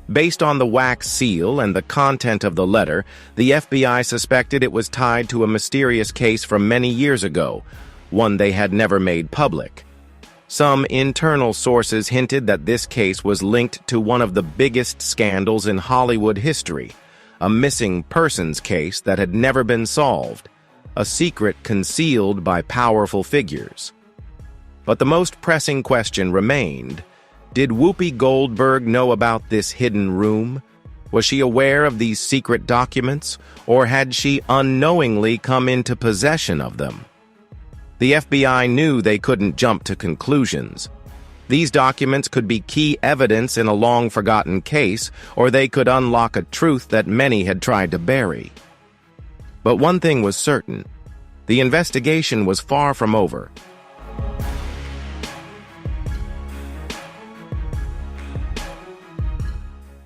Based on the wax seal and the content of the letter, the FBI suspected it was tied to a mysterious case from many years ago, one they had never made public. Some internal sources hinted that this case was linked to one of the biggest scandals in Hollywood history, a missing persons case that had never been solved, a secret concealed by powerful figures. But the most pressing question remained: did Whoopi Goldberg know about this hidden room? Was she aware of these secret documents, or had she unknowingly come into possession of them? The FBI knew they couldn't jump to conclusions. These documents could be key evidence in a long-forgotten case, or they could unlock a truth that many had tried to bury. But one thing was certain: the investigation was far from over.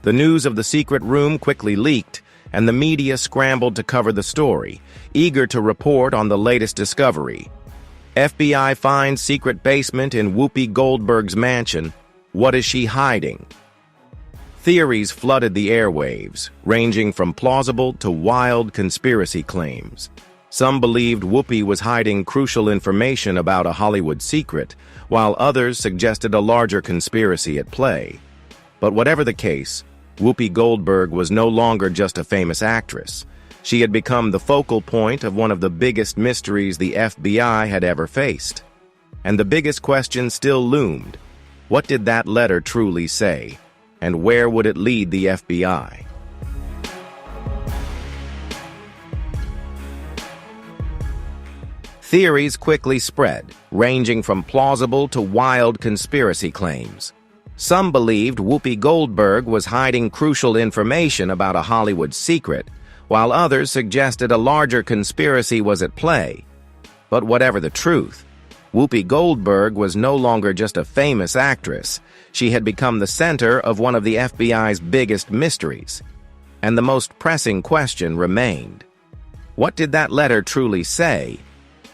The news of the secret room quickly leaked, and the media scrambled to cover the story, eager to report on the latest discovery. FBI finds secret basement in Whoopi Goldberg's mansion. What is she hiding? Theories flooded the airwaves, ranging from plausible to wild conspiracy claims. Some believed Whoopi was hiding crucial information about a Hollywood secret, while others suggested a larger conspiracy at play. But whatever the case, Whoopi Goldberg was no longer just a famous actress. She had become the focal point of one of the biggest mysteries the FBI had ever faced. And the biggest question still loomed. What did that letter truly say? And where would it lead the FBI? Theories quickly spread, ranging from plausible to wild conspiracy claims. Some believed Whoopi Goldberg was hiding crucial information about a Hollywood secret, while others suggested a larger conspiracy was at play. But whatever the truth, Whoopi Goldberg was no longer just a famous actress. She had become the center of one of the FBI's biggest mysteries. And the most pressing question remained. What did that letter truly say?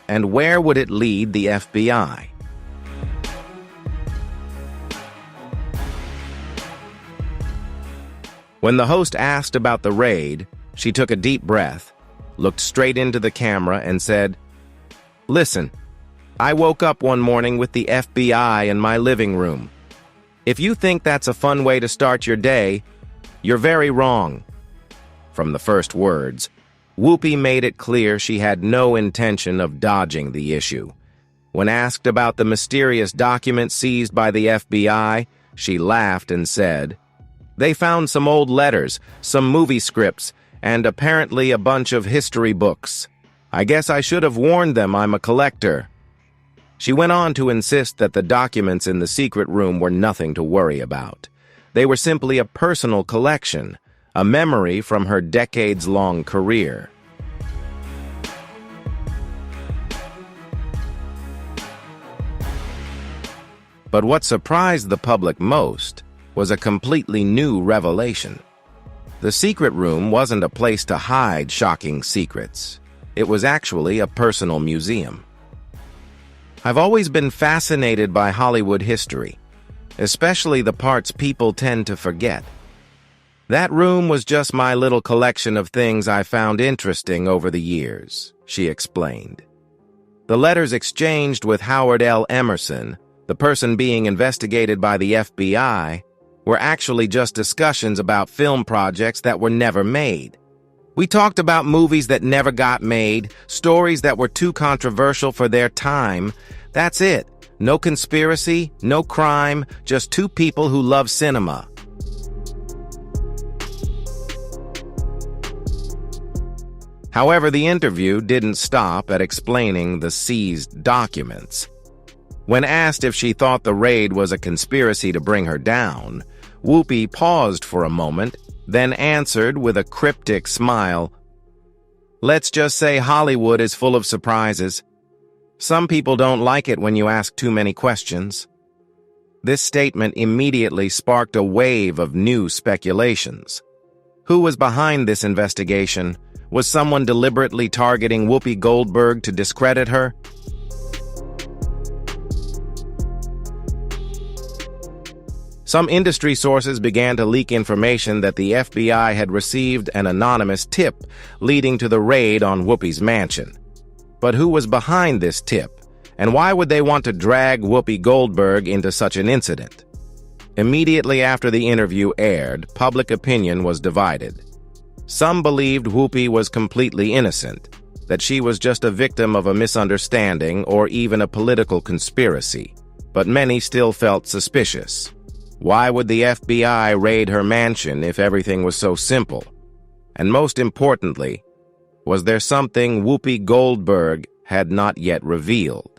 And where would it lead the FBI? When the host asked about the raid, she took a deep breath, looked straight into the camera, and said, "Listen, I woke up one morning with the FBI in my living room. If you think that's a fun way to start your day, you're very wrong." From the first words, Whoopi made it clear she had no intention of dodging the issue. When asked about the mysterious documents seized by the FBI, she laughed and said, "They found some old letters, some movie scripts, and apparently a bunch of history books. I guess I should have warned them I'm a collector." She went on to insist that the documents in the secret room were nothing to worry about. They were simply a personal collection, a memory from her decades-long career. But what surprised the public most was a completely new revelation. The secret room wasn't a place to hide shocking secrets. It was actually a personal museum. I've always been fascinated by Hollywood history, especially the parts people tend to forget. That room was just my little collection of things I found interesting over the years, she explained. The letters exchanged with Howard L. Emerson, the person being investigated by the FBI, were actually just discussions about film projects that were never made. We talked about movies that never got made, stories that were too controversial for their time. That's it. No conspiracy, no crime, just two people who love cinema. However, the interview didn't stop at explaining the seized documents. When asked if she thought the raid was a conspiracy to bring her down, Whoopi paused for a moment, then answered with a cryptic smile, "Let's just say Hollywood is full of surprises. Some people don't like it when you ask too many questions." This statement immediately sparked a wave of new speculations. Who was behind this investigation? Was someone deliberately targeting Whoopi Goldberg to discredit her? Some industry sources began to leak information that the FBI had received an anonymous tip leading to the raid on Whoopi's mansion. But who was behind this tip, and why would they want to drag Whoopi Goldberg into such an incident? Immediately after the interview aired, public opinion was divided. Some believed Whoopi was completely innocent, that she was just a victim of a misunderstanding or even a political conspiracy, but many still felt suspicious. Why would the FBI raid her mansion if everything was so simple? And most importantly, was there something Whoopi Goldberg had not yet revealed?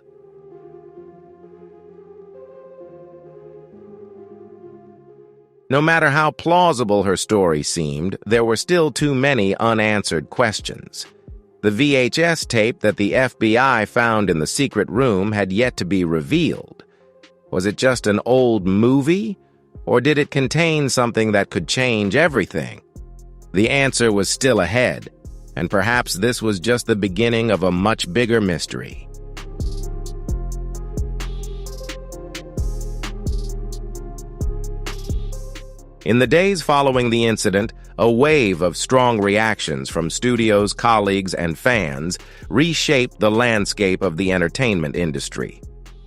No matter how plausible her story seemed, there were still too many unanswered questions. The VHS tape that the FBI found in the secret room had yet to be revealed. Was it just an old movie, or did it contain something that could change everything? The answer was still ahead, and perhaps this was just the beginning of a much bigger mystery. In the days following the incident, a wave of strong reactions from studios, colleagues, and fans reshaped the landscape of the entertainment industry.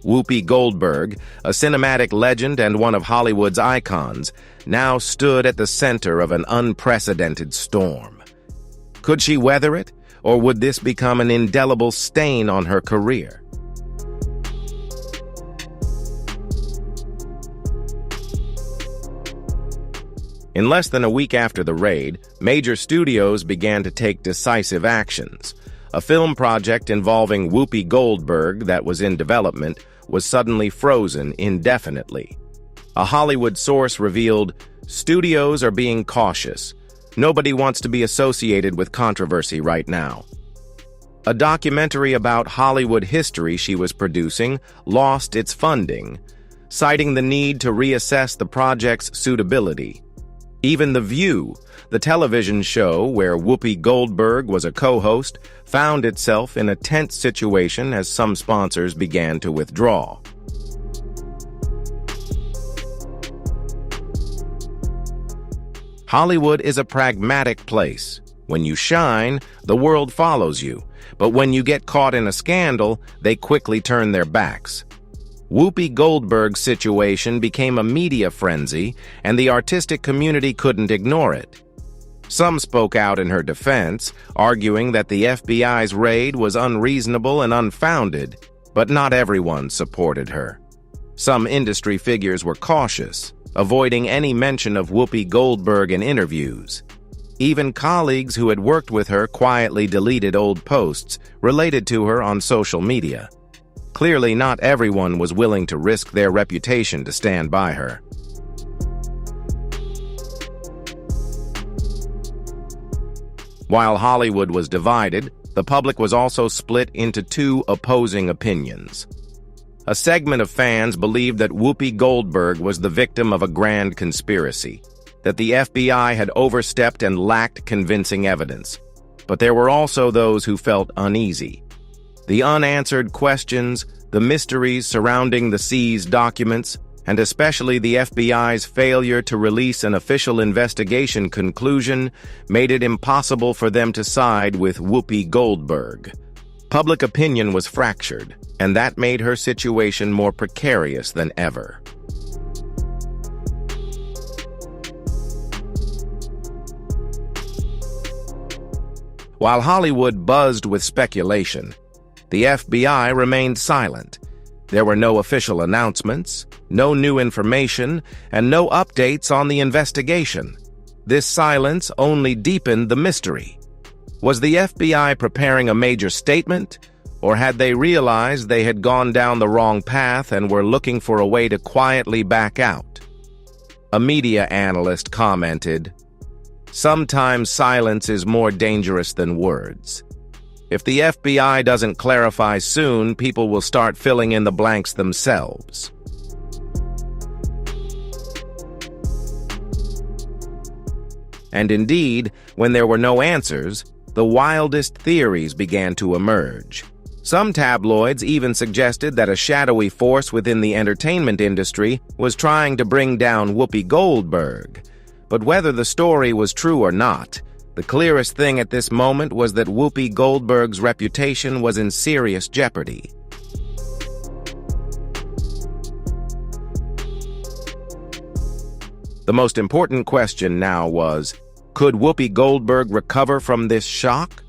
Whoopi Goldberg, a cinematic legend and one of Hollywood's icons, now stood at the center of an unprecedented storm. Could she weather it, or would this become an indelible stain on her career? In less than a week after the raid, major studios began to take decisive actions. A film project involving Whoopi Goldberg that was in development was suddenly frozen indefinitely. A Hollywood source revealed, "Studios are being cautious. Nobody wants to be associated with controversy right now." A documentary about Hollywood history she was producing lost its funding, citing the need to reassess the project's suitability. Even The View, the television show where Whoopi Goldberg was a co-host, found itself in a tense situation as some sponsors began to withdraw. Hollywood is a pragmatic place. When you shine, the world follows you. But when you get caught in a scandal, they quickly turn their backs. Whoopi Goldberg's situation became a media frenzy, and the artistic community couldn't ignore it. Some spoke out in her defense, arguing that the FBI's raid was unreasonable and unfounded, but not everyone supported her. Some industry figures were cautious, avoiding any mention of Whoopi Goldberg in interviews. Even colleagues who had worked with her quietly deleted old posts related to her on social media. Clearly, not everyone was willing to risk their reputation to stand by her. While Hollywood was divided, the public was also split into two opposing opinions. A segment of fans believed that Whoopi Goldberg was the victim of a grand conspiracy, that the FBI had overstepped and lacked convincing evidence. But there were also those who felt uneasy. The unanswered questions, the mysteries surrounding the seized documents, and especially the FBI's failure to release an official investigation conclusion made it impossible for them to side with Whoopi Goldberg. Public opinion was fractured, and that made her situation more precarious than ever. While Hollywood buzzed with speculation, the FBI remained silent. There were no official announcements, no new information, and no updates on the investigation. This silence only deepened the mystery. Was the FBI preparing a major statement, or had they realized they had gone down the wrong path and were looking for a way to quietly back out? A media analyst commented, "Sometimes silence is more dangerous than words. If the FBI doesn't clarify soon, people will start filling in the blanks themselves." And indeed, when there were no answers, the wildest theories began to emerge. Some tabloids even suggested that a shadowy force within the entertainment industry was trying to bring down Whoopi Goldberg. But whether the story was true or not, the clearest thing at this moment was that Whoopi Goldberg's reputation was in serious jeopardy. The most important question now was, could Whoopi Goldberg recover from this shock?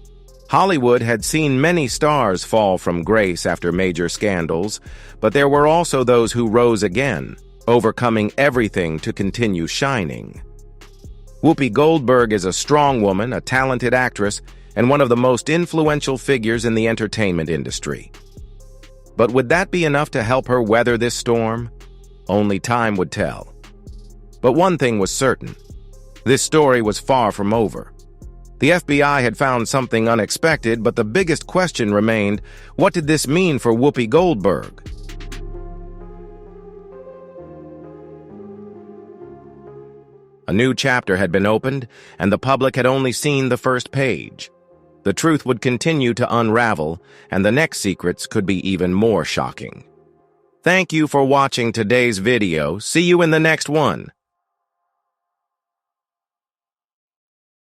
Hollywood had seen many stars fall from grace after major scandals, but there were also those who rose again, overcoming everything to continue shining. Whoopi Goldberg is a strong woman, a talented actress, and one of the most influential figures in the entertainment industry. But would that be enough to help her weather this storm? Only time would tell. But one thing was certain. This story was far from over. The FBI had found something unexpected, but the biggest question remained, what did this mean for Whoopi Goldberg? A new chapter had been opened, and the public had only seen the first page. The truth would continue to unravel, and the next secrets could be even more shocking. Thank you for watching today's video. See you in the next one.